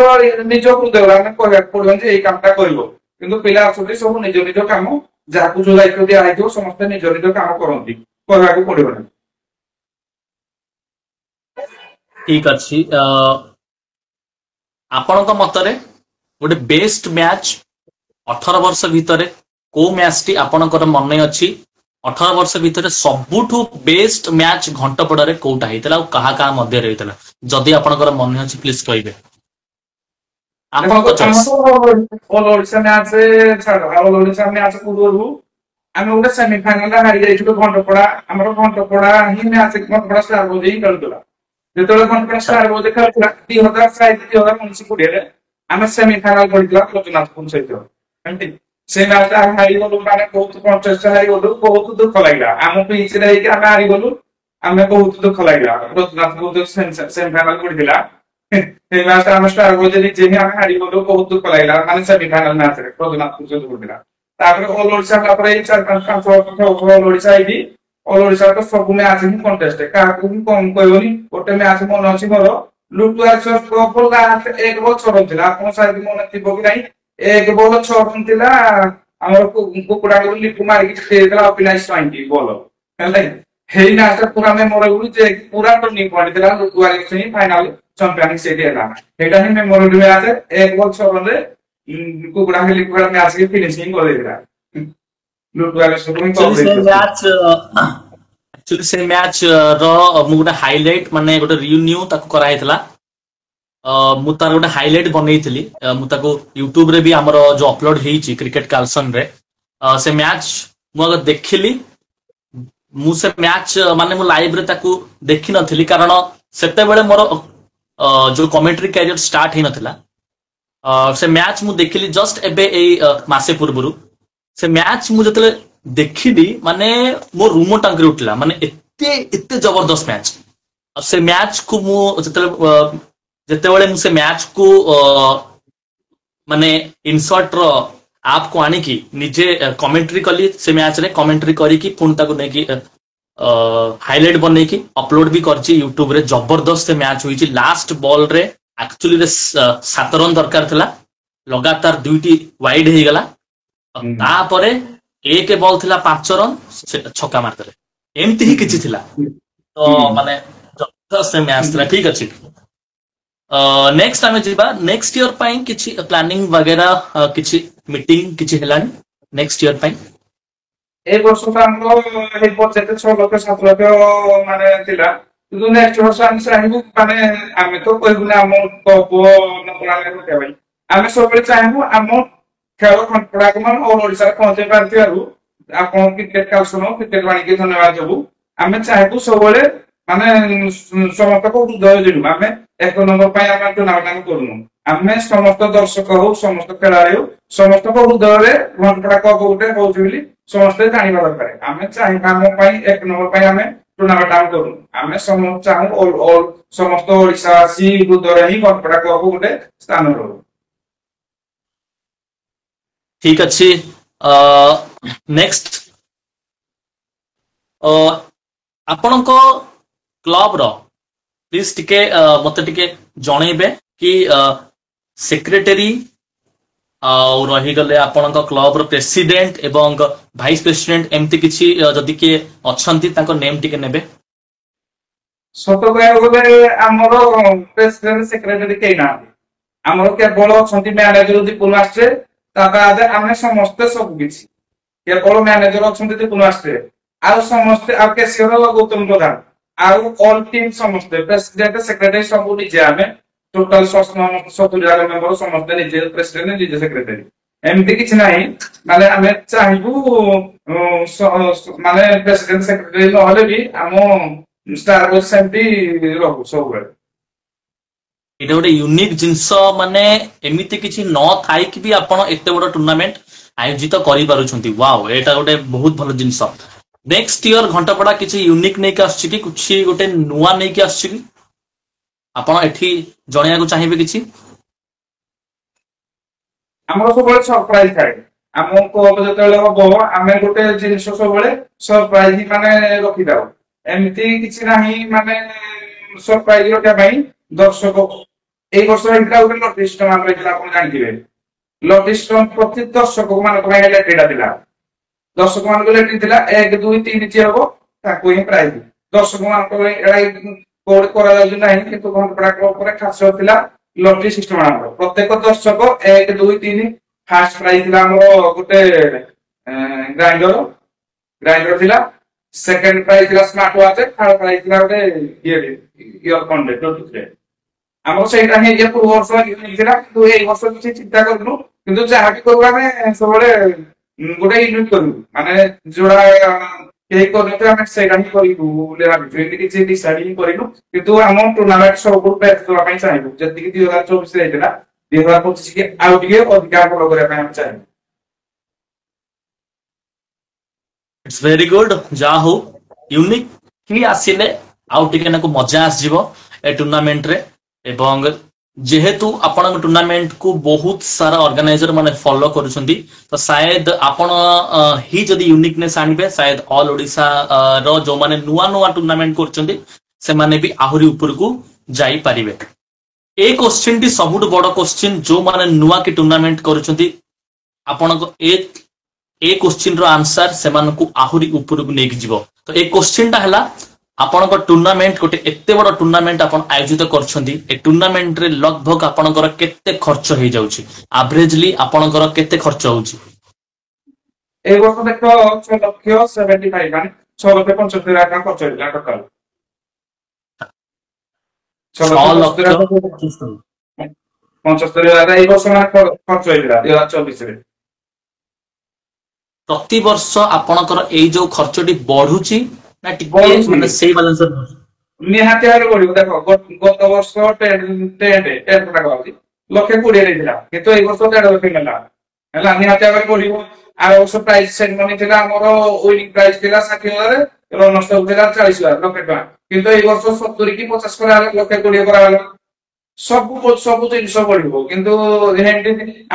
Speaker 2: ନିଜ ହୃଦୟରୁ ଆମେ କହିବାକୁ ପଡିବନି ଯେ ଏଇ କାମଟା କରିବ, କିନ୍ତୁ ପିଲା ଅଛନ୍ତି ସବୁ ନିଜ ନିଜ କାମ, ଯାହାକୁ ଯୋଉ ଦାୟିତ୍ୱ ଦିଆ ହେଇଥିବ ସମସ୍ତେ ନିଜ ନିଜ କାମ କରନ୍ତି, କହିବାକୁ ପଡିବନି।
Speaker 1: ଠିକ ଅଛି। ଆପଣଙ୍କ ମତରେ ଗୋଟେ ବେଷ୍ଟ ମ୍ୟାଚ୍ 18 ବର୍ଷ ଭିତରେ କୋଉ ମ୍ୟାଚଟି ଆପଣଙ୍କର ମନେ ଅଛି? 18 ବର୍ଷ ଭିତରେ ସବୁଠୁ ବେଷ୍ଟ ମ୍ୟାଚ୍ ଘଣ୍ଟପଡାରେ କୋଉଟା ହେଇଥିଲା ଆଉ କାହା କାହା ମଧ୍ୟରେ ହେଇଥିଲା? ଯଦି ଆପଣଙ୍କର ମନେ ଅଛି ପ୍ଲିଜ କହିବେ। ଆପଣଙ୍କ ଚଏସ୍।
Speaker 2: ଅଲ ଓଡିଶା ମ୍ୟାଚ ଛାଡ, ଅଲ ଓଡିଶା ମ୍ୟାଚ ପୂର୍ବରୁ ଆମେ ଗୋଟେ ସେମିଫାଇନାଲ ହାରି ଯାଇଥିଲୁ ଘଣ୍ଟପଡା। ଆମର ଘଣ୍ଟପଡା ହିଁ ମ୍ୟାଚ ଘଣ୍ଟପଡା ଷ୍ଟାର ବୋଧେ ହିଁ ଖେଳୁଥିଲା। ଯେତେବେଳେ ଘଣ୍ଟପଡା ଷ୍ଟାର ବୋଧେ ଖେଳୁଥିଲା 2020-2020 ଆମେ ସେମିଫାଇନାଲ ପଡିଥିଲା ପ୍ରଜନାଥପୁର ସହିତ। ସେ ମ୍ୟାଚଟା ଆମେ ହାରିଗଲୁ, ମାନେ ବହୁତ କଣ୍ଟେଷ୍ଟ ହାରିଗଲୁ, ବହୁତ ଦୁଃଖ ଲାଗିଲା। ଆମ ପିଚରେ ହେଇକି ଆମେ ହାରିଗଲୁ, ଆମେ ବହୁତ ଦୁଃଖ ଲାଗିଲା। ପ୍ରଜନାଥପୁର ସେମିଫାଇନାଲ ପଡିଥିଲା, ସେ ମ୍ୟାଚଟା ଆମେ ଷ୍ଟାର ବୋଧେ ନିଜେ ହିଁ ଆମେ ହାରିଗଲୁ, ବହୁତ ଦୁଃଖ ଲାଗିଲା। ମାନେ ସେମିଫାଇନାଲ ମ୍ୟାଚରେ ପ୍ରଜନାଥପୁର ସହିତ ପଡିଥିଲା। ତାପରେ ଅଲ ଓଡିଶା, ତାପରେ ଏଇ 4-5 ବର୍ଷ ଅଲ ଓଡିଶା ହେଇକି ଅଲ ଓଡିଶାର ତ ସବୁ ମ୍ୟାଚ ହିଁ କଣ୍ଟେଷ୍ଟ, କାହାକୁ ବି କମ କହିବନି। ଗୋଟେ ମ୍ୟାଚ ମନେ ଅଛି ମୋର, ଲୁଟୁଆ ଲାଷ୍ଟ 1 ବଲ 6 ରନ୍ ଥିଲା, ଆପଣ ସାର୍ ମନେ ଥିବ କି ନାହିଁ? 1 ବଲ 6 ରନ୍ ଥିଲା, ଆମର କୁକୁଡାକୁ ଲିପୁ ମାରିକି ଦେଇଦେଲା ଅବିନାଶ ସ୍ୱାଇଁକି ବଲ, ହେଲା। ହେଇ ମ୍ୟାଚଟା ପୁରା ମେମୋରେବୁଲ, ଯେ ପୁରା ଟର୍ଣ୍ଣିଂ ପଏଣ୍ଟ ଥିଲା। ଲୁଟୁଆ ହିଁ ଫାଇନାଲ ଚମ୍ପିଆନ ସେଇଠି ହେଲା। ସେଇଟା ହିଁ ମେମୋରେବୁଲ ମ୍ୟାଚ। 1 ବଲ 6 ରନରେ କୁକୁଡା ଲିପୁ ମ୍ୟାଚ ଫିନିସିଂ କରିଦେଇଥିଲା। ଲୁଟୁଆ ହିଁ କପ୍ ଦେଇଥିଲା।
Speaker 1: ସେ ମ୍ୟାଚ ର ମୁଁ ଗୋଟେ ହାଇଲାଇଟ, ମାନେ ଗୋଟେ ରିନ୍ୟୁ ତାକୁ କରାହେଇଥିଲା। ମୁଁ ତାର ଗୋଟେ ହାଇଲାଇଟ ବନେଇଥିଲି, ମୁଁ ତାକୁ ୟୁଟ୍ୟୁବରେ ବି ଆମର ଯୋଉ ଅପଲୋଡ ହେଇଛି କ୍ରିକେଟ କାଲସନରେ, ସେ ମ୍ୟାଚ ମୁଁ ଆଗ ଦେଖିଲି। ମୁଁ ସେ ମ୍ୟାଚ ମାନେ ମୁଁ ଲାଇଭରେ ତାକୁ ଦେଖିନଥିଲି, କାରଣ ସେତେବେଳେ ମୋର ଯୋଉ କମେଣ୍ଟ୍ରି କ୍ୟାରିୟର ଷ୍ଟାର୍ଟ ହେଇନଥିଲା। ସେ ମ୍ୟାଚ ମୁଁ ଦେଖିଲି ଜଷ୍ଟ ଏବେ ଏଇ ମାସେ ପୂର୍ବରୁ। ସେ ମ୍ୟାଚ ମୁଁ ଯେତେବେଳେ ଦେଖିଲି, ମାନେ ମୋ ରୁମ ଟାଙ୍କିରେ ଉଠିଲା, ମାନେ ଏତେ ଏତେ ଜବରଦସ୍ତ ମ୍ୟାଚ। ଆଉ ସେ ମ୍ୟାଚକୁ ମୁଁ ଯେତେବେଳେ ମୁଁ ସେ ମ୍ୟାଚକୁ ମାନେ ଇନସର୍ଟର ଆପକୁ ଆଣିକି ନିଜେ କମେଣ୍ଟ୍ରି କଲି, ସେ ମ୍ୟାଚରେ କମେଣ୍ଟ୍ରି କରିକି ପୁଣି ତାକୁ ନେଇକି ହାଇଲାଇଟ ବନେଇକି ଅପଲୋଡ ବି କରିଛି ୟୁଟ୍ୟୁବରେ। ଜବରଦସ୍ତ ମ୍ୟାଚ ହୋଇଛି। ଲାଷ୍ଟ ବଲରେ ଆକ୍ଚୁଆଲିରେ 7 ରନ୍ ଦରକାର ଥିଲା, ଲଗାତାର 2ଟି ୱାଇଡ ହେଇଗଲା। ତାପରେ 1 ବଲ ଥିଲା 5 ରନ୍, ସେଟା ଛକା ମାରିଦେଲେ। ଏମିତି ହିଁ କିଛି ଥିଲା। ତ ମାନେ ଜବରଦସ୍ତ ମ୍ୟାଚ ଥିଲା। ଠିକ ଅଛି, ନେକ୍ସଟ ଆମେ ଯିବା। ନେକ୍ସଟ ଇୟର ପାଇଁ କିଛି ପ୍ଲାନିଂ ବଗେରା, କିଛି ମିଟିଂ କିଛି ହେଲାଣି ନେକ୍ସଟ ଇୟର ପାଇଁ?
Speaker 2: ଏ ବର୍ଷ ତ ଆମର ଏଇ ବଜେଟ 6 ଲକ୍ଷ 7 ଲକ୍ଷ ମାନେ ଥିଲା, କିନ୍ତୁ ନେକ୍ସଟ ବର୍ଷ ଆମେ ଚାହିଁବୁ, ମାନେ ଆମେ ତ କହିବୁନି ଆମ ପାଇଁ, ଆମେ ସବୁବେଳେ ଚାହିଁବୁ ଆମ ଖେଳ ଘଣ୍ଟପଡାକୁ ମାନେ ଅଲ ଓଡିଶାରେ ପହଞ୍ଚେଇ ପାରିଥିବାରୁ ଆପଣ କ୍ରିକେଟ କାଲସନ କ୍ରିକେଟ ବାଣିଜ୍ୟ ଧନ୍ୟବାଦ ଦେବୁ। ଆମେ ଚାହିଁବୁ ସବୁବେଳେ ମାନେ ସମସ୍ତଙ୍କୁ ହୃଦୟ ଜିଣୁ ଆମେ 1 ନମ୍ବର ପାଇଁ ଆମେ ଟୁର୍ଣ୍ଣାମେଣ୍ଟ ଆମେ କରୁନୁ ଆମେ ସମସ୍ତ ଦର୍ଶକ ହଉ ସମସ୍ତ ଖେଳାଳି ହଉ ସମସ୍ତଙ୍କ ହୃଦୟରେ ଘଣ୍ଟପଡ଼ା କପ ଗୋଟେ ହଉଛି ବୋଲି ସମସ୍ତେ ଜାଣିବା ଦରକାର ଆମେ ଚାହିଁବା ଆମ ପାଇଁ 1 ନମ୍ବର ପାଇଁ ଆମେ ଟୁର୍ଣ୍ଣାମେଣ୍ଟ ଆମେ କରୁନୁ ଆମେ ଚାହୁଁ ସମସ୍ତ ଓଡ଼ିଶାବାସୀ ହୃଦୟରେ ହିଁ ଘଣ୍ଟପଡ଼ା କପ ଗୋଟେ ସ୍ଥାନ ରହୁ।
Speaker 1: ଠିକ ଅଛି ନେକ୍ସଟ ଆପଣଙ୍କ କ୍ଲବ ର ପ୍ଲିଜ ଟିକେ ମତେ ଟିକେ ଜଣେଇବେ କି ସେକ୍ରେଟାରୀ ଆଉ ରହିଗଲେ ଆପଣଙ୍କ କ୍ଲବ ର ପ୍ରେସିଡେଣ୍ଟ ଏବଂ ଭାଇସ୍ ପ୍ରେସିଡେଣ୍ଟ ଏମିତି କିଛି ଯଦି କିଏ ଅଛନ୍ତି ତାଙ୍କ ନେମ୍ ଟିକେ ନେବେ।
Speaker 2: ସତ କହିବାକୁ ଗଲେ ଆମର ପ୍ରେସିଡେଣ୍ଟ ସେକ୍ରେଟାରୀ କେହି ନାହାନ୍ତି ଆମର କେବଳ ଅଛନ୍ତି ମ୍ୟାନେଜର ଦୀପୁନ ମାଷ୍ଟ୍ରେ ତା ବାଦେ ଆମେ ସମସ୍ତେ ସବୁ କିଛି କେବଳ ମ୍ୟାନେଜର ଅଛନ୍ତି ଦୀପୁନ ମାଷ୍ଟ୍ରେ ଆଉ ସମସ୍ତେ ଆଉ କେସିଅର ଗୌତମ ପ୍ରଧାନ ଆଉ ଅଲ ଟିମ୍ ସମସ୍ତେ ପ୍ରେସିଡେଣ୍ଟ ସେକ୍ରେଟାରୀ ସବୁ ନିଜେ ଆମେ ଟୋଟାଲ 70 ଜଣ ମେମ୍ବର ସମସ୍ତେ ନିଜେ ପ୍ରେସିଡେଣ୍ଟ ନିଜେ ସେକ୍ରେଟାରୀ ଏମିତି କିଛି ନାହିଁ ମାନେ ଆମେ ଚାହିଁବୁ ମାନେ ପ୍ରେସିଡେଣ୍ଟ ସେକ୍ରେଟାରୀ ନହେଲେ ବି ଆମ ଷ୍ଟାର ବକ୍ସ ସେମିତି ରହୁ ସବୁବେଳେ।
Speaker 1: ଏଇଟା ଗୋଟେ ୟୁନିକ୍ ଜିନିଷ ମାନେ ଏମିତି କିଛି ନ ଥାଇକି ବି ଆପଣ ଏତେ ବଡ ଟୁର୍ଣ୍ଣାମେଣ୍ଟ ଆୟୋଜିତ କରିପାରୁଛନ୍ତି ୱାଓ ଏଇଟା ଗୋଟେ ବହୁତ ଭଲ ଜିନିଷ। ନେକ୍ସଟ ଇୟର ଘଣ୍ଟପଡ଼ା କିଛି ୟୁନିକ୍ ନେଇକି ଆସୁଛି କି କିଛି ଗୋଟେ ନୂଆ ନେଇକି ଆସୁଛି କି ଆପଣ ଏଠି ଜଣେଇବାକୁ ଚାହିଁବେ କିଛି?
Speaker 2: ଆମର ସବୁବେଳେ ସରପ୍ରାଇଜ ଥାଏ ଆମ କ୍ଲବ ଯେତେବେଳେ ହବ ଆମେ ଗୋଟେ ଜିନିଷ ସବୁବେଳେ ସରପ୍ରାଇଜ ମାନେ ରଖିଥାଉ ଏମିତି କିଛି ନାହିଁ ମାନେ ସରପ୍ରାଇଜ ରଖିବା ପାଇଁ ଦର୍ଶକ ଏଇ ବର୍ଷ ହେଇଥିଲା ଗୋଟେ ଲଟେରୀ ସିଷ୍ଟମ ଆମର ହେଇଥିଲା ଆପଣ ଜାଣିଥିବେ ଲଟେରୀ ସିଷ୍ଟମ ପ୍ରତି ଦର୍ଶକ ମାନଙ୍କ ପାଇଁ ଲେଟେରିଟା ଥିଲା ଦର୍ଶକ ମାନଙ୍କ ଲେଟେରୀ ଥିଲା 1 2 3 ଯିଏ ହବ ତାକୁ ହିଁ ପ୍ରାଇଜ ଦର୍ଶକ ମାନଙ୍କ ପାଇଁ ଏଇଟା କୋଡ କରାଯାଉଛି ନାହିଁ କିନ୍ତୁ ଘଣ୍ଟପଡ଼ା କ୍ଲବ ଉପରେ ଖାସ ଥିଲା ଲଟେରୀ ସିଷ୍ଟମ ଆମର ପ୍ରତ୍ୟେକ ଦର୍ଶକ 1 2 3 ଫାର୍ଷ୍ଟ ପ୍ରାଇଜ ଥିଲା ଆମର ଗୋଟେ ଗ୍ରାଇଣ୍ଡର ଥିଲା ସେକେଣ୍ଡ ପ୍ରାଇଜ ଥିଲା ସ୍ମାର୍ଟ ୱାଚ ଥାର୍ଡ ପ୍ରାଇଜ ଥିଲା ଗୋଟେ ଇୟରଫୋନ ଆମର ସେଇଟା ହିଁ ପୂର୍ବ ବର୍ଷ ହେଇଥିଲା କିନ୍ତୁ ଏଇ ବର୍ଷ କିଛି ଚିନ୍ତା କରୁନୁ କିନ୍ତୁ ଯାହାବି କରୁ ଆମେ ସବୁବେଳେ ଗୋଟେ ୟୁନିଟ୍ କରିବୁ ମାନେ ଯୋଉଟା କେହି କରିନଥିବେ ଆମେ ସେଇଟା ହିଁ କରିବୁ ବୋଲି ଭାବିଛୁ ଏମିତି କିଛି ଡିସାଇଡ୍ ହିଁ କରିନୁ କିନ୍ତୁ ଆମ ଟୁର୍ଣ୍ଣାମେଣ୍ଟ ସବୁ ବେଷ୍ଟ ଦେବା ପାଇଁ ଚାହିଁବୁ ଯେତିକି 2024 ହେଇଥିଲା 2025 କି ଆଉ ଟିକେ ଅଧିକା ଭଲ କରିବା ପାଇଁ ଆମେ ଚାହିଁବୁ।
Speaker 1: ଇଟ୍ସ ଭେରି ଗୁଡ ଯାହା ହଉ ୟୁନିକ୍ କି ଆସିଲେ ଆଉ ଟିକେ ନାକୁ ମଜା ଆସିଯିବ ଏ ଟୁର୍ଣ୍ଣାମେଣ୍ଟରେ ଏବଂ ଯେହେତୁ ଆପଣଙ୍କ ଟୁର୍ଣ୍ଣାମେଣ୍ଟ କୁ ବହୁତ ସାରା ଅର୍ଗାନାଇଜର ମାନେ ଫଲୋ କରୁଛନ୍ତି ତ ସାୟଦ ଆପଣ ହି ଯଦି ୟୁନିକନେସ୍ ଆଣିବେ ସାୟଦ ଅଲ ଓଡ଼ିଶା ର ଯୋଉମାନେ ନୂଆ ନୂଆ ଟୁର୍ଣ୍ଣାମେଣ୍ଟ କରୁଛନ୍ତି ସେମାନେ ବି ଆହୁରି ଉପରକୁ ଯାଇପାରିବେ। ଏ କ୍ୱେଶ୍ଚିନ୍ ଟି ସବୁଠୁ ବଡ କ୍ୱେଶ୍ଚିନ୍ ଯୋଉମାନେ ନୂଆ କି ଟୁର୍ଣ୍ଣାମେଣ୍ଟ କରୁଛନ୍ତି ଆପଣଙ୍କ ଏ क्वेश्चन रो आंसर सेमानकु आहुरी उपरकु नेकी जीवो तो ए क्वेश्चन टा हला आपनकर टूर्नामेंट गोटे एते बड़ टूर्नामेंट आपन आयोजित करछंती ए टूर्नामेंट रे लगभग आपनकर केते खर्च हे जाउची एवरेजली आपनकर केते खर्च होउची
Speaker 2: ए वर्ष देखो 6,75,000 माने 6,75,000 खर्च होला टोटल 6,75,000 ए वर्ष खर्च होला 2024 रे
Speaker 1: प्रति वर्ष आपनकर ए जो खर्चटी बढ़ुची ना टिके माने सेही बैलेंस
Speaker 2: निहाती भाବରେ ବଢିବ ଦେଖ ଗତ ବର୍ଷ 10 ଟଙ୍କା ଗଲି ଲକ୍ଷେ 20 ଦେଇଥିଲା କିନ୍ତୁ ଏଇ ବର୍ଷ 1.5 ଲକ୍ଷ ନେଲା ହେଲା ନିହାତି ଭାବରେ ବଢିବ ଆଉ ବର୍ଷ ପ୍ରାଇସ୍ ସେରେମନି ଥିଲା ଆମର ୱିନିଂ ପ୍ରାଇସ୍ ଥିଲା 60,000 ରନର୍ସ ଅପ୍ ଥିଲା 40,000 ଲକ୍ଷେ ଟଙ୍କା କିନ୍ତୁ ଏଇ ବର୍ଷ 70 କି 50 କରାଗଲା ଲକ୍ଷେ 20 କରାଗଲା ସବୁ ଜିନିଷ ବଢିବ କିନ୍ତୁ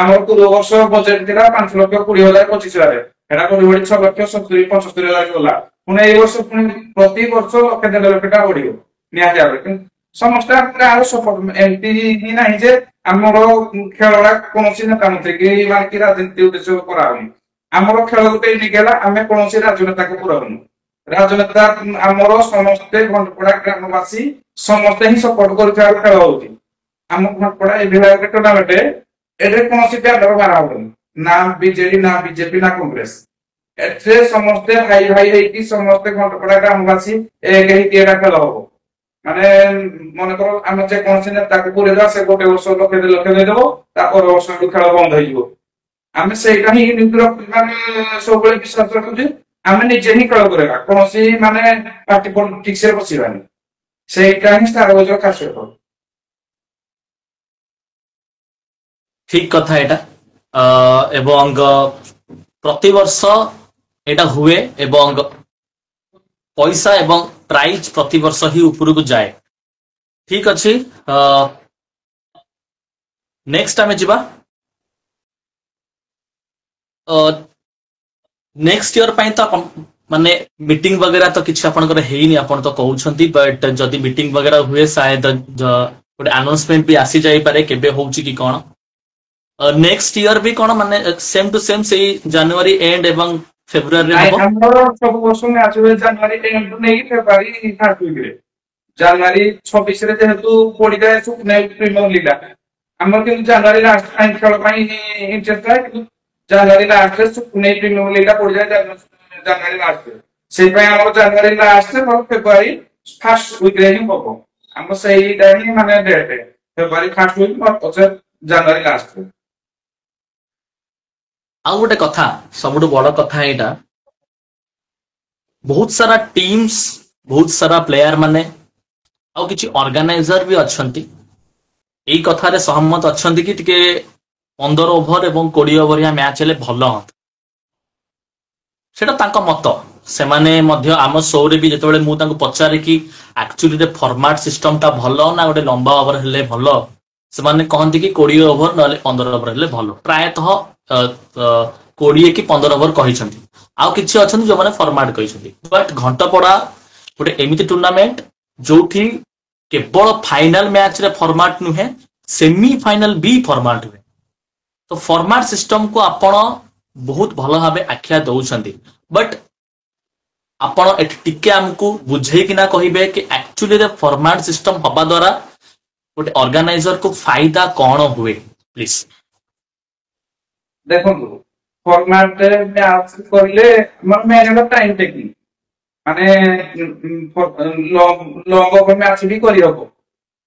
Speaker 2: ଆମର ପୂର୍ବ ବର୍ଷ ବଜେଟ ଥିଲା 5,20,000 25,000 ଏଟା ବଢି 6,70,75,000 ଗଲା ପୁଣି ଏଇ ବର୍ଷ ପୁଣି ପ୍ରତି ବର୍ଷ 1.5 ଲକ୍ଷ ଟଙ୍କା ବଢିବ ନିହାତି ଭାବରେ ସମସ୍ତେ ଆମର ସପୋର୍ଟ ଏମିତି ହିଁ ନାହିଁ ଯେ ଆମର ଖେଳଟା କୌଣସି ନେତା ମନ୍ତ୍ରୀ କି ରାଜନୀତି ଉଦ୍ଦେଶ୍ୟ କରାହଉନି ଆମର ଖେଳ ଗୋଟେ ୟୁନିକ୍ ହେଲା ଆମେ କୌଣସି ରାଜନେତାକୁ ପୁରାଉନୁ ରାଜନେତା ଆମର ସମସ୍ତେ ଘଣ୍ଟପଡ଼ା ଗ୍ରାମବାସୀ ସମସ୍ତେ ହିଁ ସପୋର୍ଟ କରୁଥିବା ଖେଳ ହଉଛି ଆମ ଘଣ୍ଟପଡ଼ା ଏଭଳିଆ ଗୋଟେ ଟୁର୍ଣ୍ଣାମେଣ୍ଟ ଏଠାରେ କୌଣସି ବ୍ୟାନର ମାରା ହବନି ନା ବିଜେଡି ନା ବିଜେପି ନା କଂଗ୍ରେସ ଏଥିରେ ସମସ୍ତେ ଭାଇ ଭାଇ ହେଇକି ସମସ୍ତେ ଘଣ୍ଟପଡ଼ା ଗ୍ରାମବାସୀ ଏକ ହେଇକି ଏଟା ଖେଳ ହବ ମାନେ ମନେକର ଆମେ ଯେକୌଣସି ନେତାକୁ ପୁରେଇବା ସେ ଗୋଟେ ବର୍ଷ 1.5 ଲକ୍ଷ ଦେଇଦବ ତା ପର ବର୍ଷ ଖେଳ ବନ୍ଦ ହେଇଯିବ ଆମେ ସେଇଟା ହିଁ ମାନେ ସବୁବେଳେ ବିଶ୍ୱାସ ରଖୁଛୁ ଆମେ ନିଜେ ହିଁ ଖେଳ କରିବା କୌଣସି ମାନେ ପାର୍ଟି ପଲିଟିକ୍ସ ରେ ବସିବାନି ସେଇଟା ହିଁ ଷ୍ଟାର ୱାର୍ସର ଖାସିୟତ।
Speaker 1: ଠିକ କଥା ଏଇଟା। ଏବଂ ପ୍ରତିବର୍ଷ ଏଇଟା ହୁଏ ଏବଂ ପଇସା ଏବଂ ପ୍ରାଇଜ ପ୍ରତିବର୍ଷ ହିଁ ଉପରକୁ ଯାଏ। ଠିକ ଅଛି, ନେକ୍ସଟ ଆମେ ଯିବା। ନେକ୍ସଟ ଇୟର ପାଇଁ ତ ମାନେ ମିଟିଂ ବଗେରା ତ କିଛି ଆପଣଙ୍କର ହେଇନି, ଆପଣ ତ କହୁଛନ୍ତି, ବଟ୍ ଯଦି ମିଟିଂ ବଗେରା ହୁଏ ସାୟଦ ଗୋଟେ ଆନାଉନ୍ସମେଣ୍ଟ ବି ଆସି ଯାଇପାରେ କେବେ ହଉଛି କି କଣ। ନେକ୍ସଟ ଇୟର ବି କଣ ମାନେ ସେମ୍ ଟୁ ସେମ୍ ସେଇ ଜାନୁଆରୀ ଏଣ୍ଡ ଏବଂ ଫେବୃଆରୀରେ
Speaker 2: ନାଇଁ,
Speaker 1: ହବ?
Speaker 2: ଆମର ସବୁ ବର୍ଷ ମ୍ୟାଚ୍ ହୁଏ ଜାନୁଆରୀ ଏଣ୍ଡରୁ ନେଇକି ଫେବୃଆରୀ ଫାର୍ଷ୍ଟ ୱିକରେ। ଜାନୁଆରୀ 26ରେ ଯେହେତୁ ପଡିଯାଏ ପ୍ରିମିୟର ଲିଗ୍, ଆମର କିନ୍ତୁ ଜାନୁଆରୀ ଲାଷ୍ଟ ପାଇଁ ଖେଳ ପାଇଁ ଇଣ୍ଟରେଷ୍ଟ ଥାଏ, କିନ୍ତୁ ଜାନୁଆରୀ ଲାଷ୍ଟରେ ସୁପୁନେଇ ପ୍ରିମିୟର ଲିଗ୍ ପଡିଯାଏ ଜାନୁଆରୀ ଲାଷ୍ଟରେ। ସେଇଥିପାଇଁ ଆମର ଜାନୁଆରୀ ଲାଷ୍ଟରେ ଫେବୃଆରୀ ଫାର୍ଷ୍ଟ ୱିକରେ ହିଁ ହବ। ଆମର ସେଇଟା ହିଁ ମାନେ ଡେଟ୍, ଫେବୃଆରୀ ଫାର୍ଷ୍ଟ ୱିକ୍ ଜାନୁଆରୀ ଲାଷ୍ଟରେ।
Speaker 1: ଆଉ ଗୋଟେ କଥା, ସବୁଠୁ ବଡ କଥା ଏଇଟା, ବହୁତ ସାରା ଟିମ୍ସ, ବହୁତ ସାରା ପ୍ଲେୟାର ମାନେ ଆଉ କିଛି ଅର୍ଗାନାଇଜର ବି ଅଛନ୍ତି ଏଇ କଥାରେ ସହମତ ଅଛନ୍ତି କି ଟିକେ 15 ଓଭର ଏବଂ 20 ଓଭରିଆ ମ୍ୟାଚ ହେଲେ ଭଲ ହୁଅନ୍ତା। ସେଟା ତାଙ୍କ ମତ। ସେମାନେ ମଧ୍ୟ ଆମ ଶୋରେ ବି ଯେତେବେଳେ ମୁଁ ତାଙ୍କୁ ପଚାରେ କି ଆକ୍ଚୁଆଲି ଫର୍ମାଟ ସିଷ୍ଟମଟା ଭଲ ନା ଗୋଟେ ଲମ୍ବା ଓଭର ହେଲେ ଭଲ, ସେମାନେ କହନ୍ତି କି 20 ଓଭର ନହେଲେ 15 ଓଭର ହେଲେ ଭଲ। ପ୍ରାୟତଃ 20 କି 15 ଓଭର କହିଛନ୍ତି। ଆଉ କିଛି ଅଛନ୍ତି ଯୋଉମାନେ ଫର୍ମାଟ କହିଛନ୍ତି। ବଟ୍ ଘଣ୍ଟପଡା ଗୋଟେ ଏମିତି ଟୁର୍ଣ୍ଣାମେଣ୍ଟ ଯୋଉଠି କେବଳ ଫାଇନାଲ ମ୍ୟାଚରେ ଫର୍ମାଟ ନୁହେଁ, ସେମି ଫାଇନାଲ ବି ଫର୍ମାଟ ହୁଏ। ତ ଫର୍ମାଟ ସିଷ୍ଟମକୁ ଆପଣ ବହୁତ ଭଲ ଭାବେ ଆଖ୍ୟା ଦଉଛନ୍ତି, ବଟ୍ ଆପଣ ଏଠି ଟିକେ ଆମକୁ ବୁଝେଇକିନା କହିବେ କି ଆକ୍ଚୁଆଲି ଫର୍ମାଟ ସିଷ୍ଟମ ହବା ଦ୍ୱାରା ଗୋଟେ ଅର୍ଗାନାଇଜର କୁ ଫାଇଦା କଣ ହୁଏ ପ୍ଲିଜ।
Speaker 2: ଦେଖନ୍ତୁ, ଫର୍ମାଟରେ ମ୍ୟାଚ୍ କରିଲେ ଆମର ମେନ୍ ହେଲା ଟାଇମ୍ ଟେକିଂ, ମାନେ ଲଙ୍ଗ ଓଭର ମ୍ୟାଚ୍ ବି କରିହବ।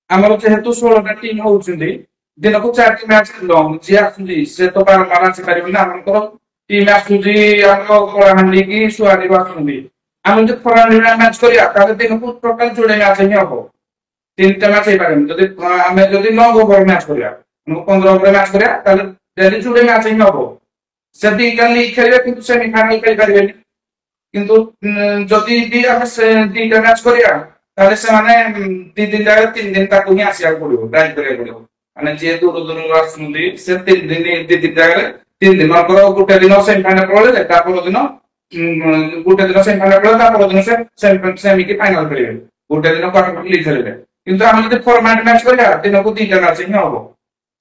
Speaker 2: ଆମର ଯେହେତୁ 16ଟା ଟିମ୍ ହଉଛନ୍ତି, ଦିନକୁ 4ଟି ମ୍ୟାଚ୍ ଲଙ୍ଗ, ଯିଏ ଆସୁଛି ସେ ତ ବାରମ୍ବାର ଆସିପାରିବନି। ଆମଙ୍କର ଟିମ୍ ଆସୁଛି, ଆମର କଳାହାଣ୍ଡି କି ସୁଆଦିରୁ ଆସୁଛନ୍ତି। ଆମେ ଯଦି ଖରାଦିନ ମ୍ୟାଚ୍ କରିବା ତାହେଲେ ଦିନକୁ ଟୋଟାଲ ଯୋଡ଼େ ମ୍ୟାଚ୍ ହିଁ ହବ, 3ଟା ମ୍ୟାଚ୍ ହେଇପାରିବନି। ଆମେ ଯଦି ଲଙ୍ଗ ଓଭର ମ୍ୟାଚ୍ କରିବା, 15 ଓଭର ମ୍ୟାଚ୍ କରିବା, ତାହେଲେ ଡେଲି ଯୋଡ଼େ ମ୍ୟାଚ୍ ହିଁ ହବ। ସେ 2ଟା ଲିଗ୍ ଖେଳିବେ କିନ୍ତୁ ସେମିଫାଇନାଲ ଖେଳିପାରିବେନି। କିନ୍ତୁ ଯଦି ବି ଆମେ 2ଟା ମ୍ୟାଚ୍ କରିବା, ତାହେଲେ ସେମାନେ 2 ଦିନ ଜାଗାରେ 3 ଦିନ ତାକୁ ହିଁ ଆସିବାକୁ ପଡିବ, ଡ୍ରାଇଭ୍ କରିବାକୁ ପଡିବ। ମାନେ ଯିଏ ଦୂର ଦୂରରୁ ଆସୁଛନ୍ତି ସେ 3 ଦିନ 2 ଦିନ ଜାଗାରେ 3 ଦିନ, ଗୋଟେ ଦିନ ସେମିଫାଇନାଲ ପଳେଇଲେ ତା ପରଦିନ ଗୋଟେ ଦିନ ସେମିଫାଇନାଲ ପଳେଇଲେ ତା ପରଦିନ ସେ ସେମିକି ଫାଇନାଲ ଖେଳିବେ, ଗୋଟେ ଦିନ କ୍ୱାର୍ଟର ଲିଗ୍ ଖେଳିବେ। କିନ୍ତୁ ଆମେ ଯଦି ଫର୍ମାଟ ମ୍ୟାଚ୍ କରିବା, ଦିନକୁ 2ଟା ମ୍ୟାଚ୍ ହିଁ ହବ,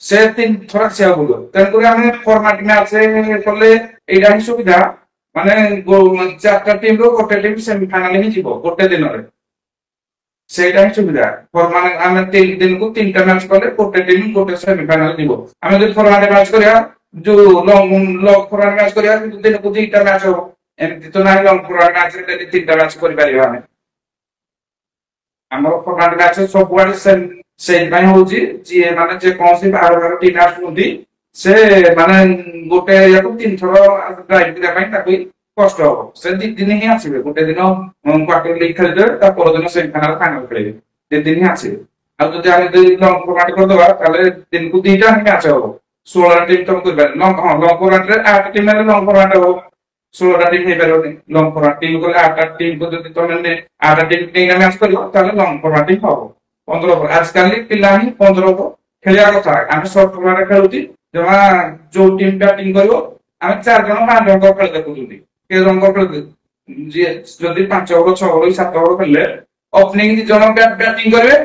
Speaker 2: ସେ 3 ଥର ଆସିବାକୁ ପଡିବ। ତେଣୁକରି ଆମେ ଫର୍ମାଟ ମ୍ୟାଚ୍ କଲେ ଏଇଟା ହିଁ ସୁବିଧା, ମାନେ 4ଟା ଟିମ୍ରୁ ଗୋଟେ ଟିମ୍ ସେମିଫାଇନାଲ ହିଁ ଯିବ ଗୋଟେ ଦିନରେ, ସେଇଟା ହିଁ ସୁବିଧା। ଆମେ 3 ଦିନକୁ 3ଟା ମ୍ୟାଚ୍ କଲେ ଗୋଟେ ଟିମ୍ ଗୋଟେ ସେମିଫାଇନାଲ ଯିବ। ଆମେ ଯଦି ଫର୍ମାଟ ମ୍ୟାଚ୍ କରିବା, ଯୋଉ ଲଙ୍ଗ ଫର୍ମାଟ ମ୍ୟାଚ୍ କରିବା, କିନ୍ତୁ ଦିନକୁ 2ଟା ମ୍ୟାଚ୍ ହବ। ଏମିତି ତ ନାହିଁ ଲଙ୍ଗ ଫର୍ମାଟ ମ୍ୟାଚ୍ ଡେଲି 3ଟା ମ୍ୟାଚ୍ କରିପାରିବା ଆମେ। ଆମର ଫର୍ମାଟ ମ୍ୟାଚ୍ ସବୁଆଡେ ସେଇଥିପାଇଁ ହଉଛି, ଯିଏ ମାନେ ଯେକୌଣସି ବାହାର ଟିମ୍ ଆସୁଛନ୍ତି ସେ ମାନେ ଗୋଟେ ଏରିଆକୁ 3 ଥର ଡ୍ରାଇଭ୍ କରିବା ପାଇଁ ତାକୁ କଷ୍ଟ ହବ। ସେ 2 ଦିନ ହିଁ ଆସିବେ, ଗୋଟେ ଦିନ କ୍ୱାର୍ଟର ଲିଗ୍ ଖେଳିଦେବେ, ତା ପରଦିନ ସେମିଫାଇନାଲ ଫାଇନାଲ ଖେଳିବେ, 2 ଦିନ ହିଁ ଆସିବେ। ଆଉ ଯଦି ଆମେ ଲଙ୍ଗ ଫର୍ମାଟ କରିଦବା, ତାହେଲେ ଦିନକୁ 2ଟା ହିଁ ମ୍ୟାଚ୍ ହବ, 16ଟା ଟିମ୍ ତମେ କରିପାରିବେ। ଲଙ୍ଗ ଫର୍ମାଟରେ 8 ଟିମ୍ ହେଲେ ଲଙ୍ଗ ଫର୍ମାଟ ହବ, 16ଟା ଟିମ୍ ହେଇପାରିବନି। ଲଙ୍ଗ ଫର୍ମାଟ ଟିମ୍ କଲେ 8ଟା ଟିମ୍ ଯଦି ତମେ 8ଟା ଟିମ୍ ନେଇକି ମ୍ୟାଚ୍ କରିବ, ତାହେଲେ ଲଙ୍ଗ ଫର୍ମାଟ ହିଁ ହବ। 15 ଓଭର, ଆଜିକାଲି ପିଲା ହିଁ 15 ଓଭର ଖେଳିବା କଥା। ଆମେ ସର୍ଟ ଫର୍ମାଟ ଖେଳୁଛି, ଜମା ଯୋଉ ଟିମ୍ ବ୍ୟାଟିଂ କରିବ ଆମେ 4 ଜଣ 5 ଜଣଙ୍କ ଖେଳ ଦେଖୁଛନ୍ତି, କେତେ ଜଣଙ୍କ ଖେଳ ଯିଏ ଯଦି 5 ଓଭର 6 ଓଭର 7 ଓଭର ଖେଳିଲେ ଓପନିଂ 2 ଜଣ ବ୍ୟାଟିଂ କରିବେ,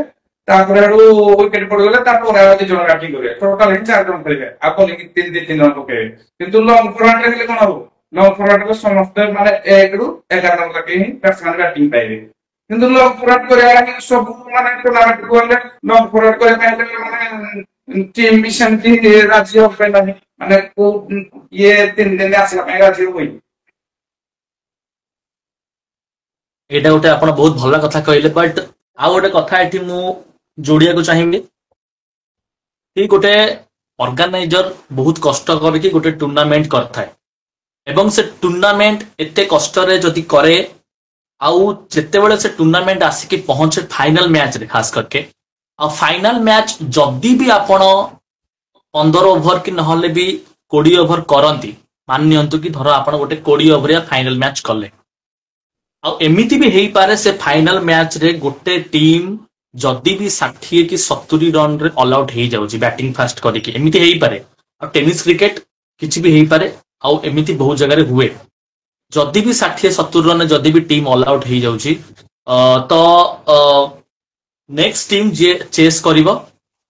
Speaker 2: ତାପରେ ଆଡୁ ୱିକେଟ ପଡିଗଲେ ତାପରେ ଆଉ 2 ଜଣ ବ୍ୟାଟିଂ କରିବେ, ଟୋଟାଲ ହିଁ 4 ଜଣ ଖେଳିବେ, ଆଉ ବୋଲିଂ 3 ଜଣ ପକେଇବେ। କିନ୍ତୁ ଲଙ୍ଗ ଫର୍ମାଟରେ ହେଲେ କଣ ହବ, ଲଙ୍ଗ ଫର୍ମାଟରେ ସମସ୍ତେ ମାନେ 1ରୁ 11 ନମ୍ବର ଯାକେ ହିଁ ବ୍ୟାଟ୍ସମ୍ୟାନ ବ୍ୟାଟିଂ ପାଇବେ। କିନ୍ତୁ ଲଙ୍ଗ ଫର୍ମାଟ କରିବା ଲାଗି ସବୁ ମାନେ ଟୁର୍ଣ୍ଣାମେଣ୍ଟ ଗଲେ ଲଙ୍ଗ ଫର୍ମାଟ କରିବା ପାଇଁ ହେଲେ ମାନେ ଟିମ୍ ବି ସେମିତି ରାଜି ହବେ ନାହିଁ, ମାନେ କୋଉ ଇଏ 3 ଦିନ ଆସିବା ପାଇଁ ରାଜି ହୁଏ।
Speaker 1: ଏଇଟା ଗୋଟେ ଆପଣ ବହୁତ ଭଲ କଥା କହିଲେ, ବଟ୍ ଆଉ ଗୋଟେ କଥା ଏଠି ମୁଁ ଯୋଡିବାକୁ ଚାହିଁବି କି ଗୋଟେ ଅର୍ଗାନାଇଜର ବହୁତ କଷ୍ଟ କରିକି ଗୋଟେ ଟୁର୍ଣ୍ଣାମେଣ୍ଟ କରିଥାଏ ଏବଂ ସେ ଟୁର୍ଣ୍ଣାମେଣ୍ଟ ଏତେ କଷ୍ଟରେ ଯଦି କରେ आउ जेतेबेले से टूर्नामेंट आसिकी पहुंचे फाइनल मैच रे खास करके आ फाइनल मैच जदि भी आपण 15 ओवर कि नहले भी 20 ओवर करंती मान नियंतु कि धर आपण गोटे 20 ओवर या फाइनल मैच कले आ एमिति भी हेई पारे से फाइनल मैच रे गोटे टीम जदि भी 60 कि 70 रन रे ऑल आउट हेई जाउची बैटिंग फास्ट करिके एमिति हेई पारे आ टेनिस क्रिकेट किछि भी हेई पारे आ एमिति बहुत जगह रे हुए जदि भी 60-70 रन जदि भी टीम ऑल आउट हेई जाउची तो नेक्स्ट टीम जे चेस करिवो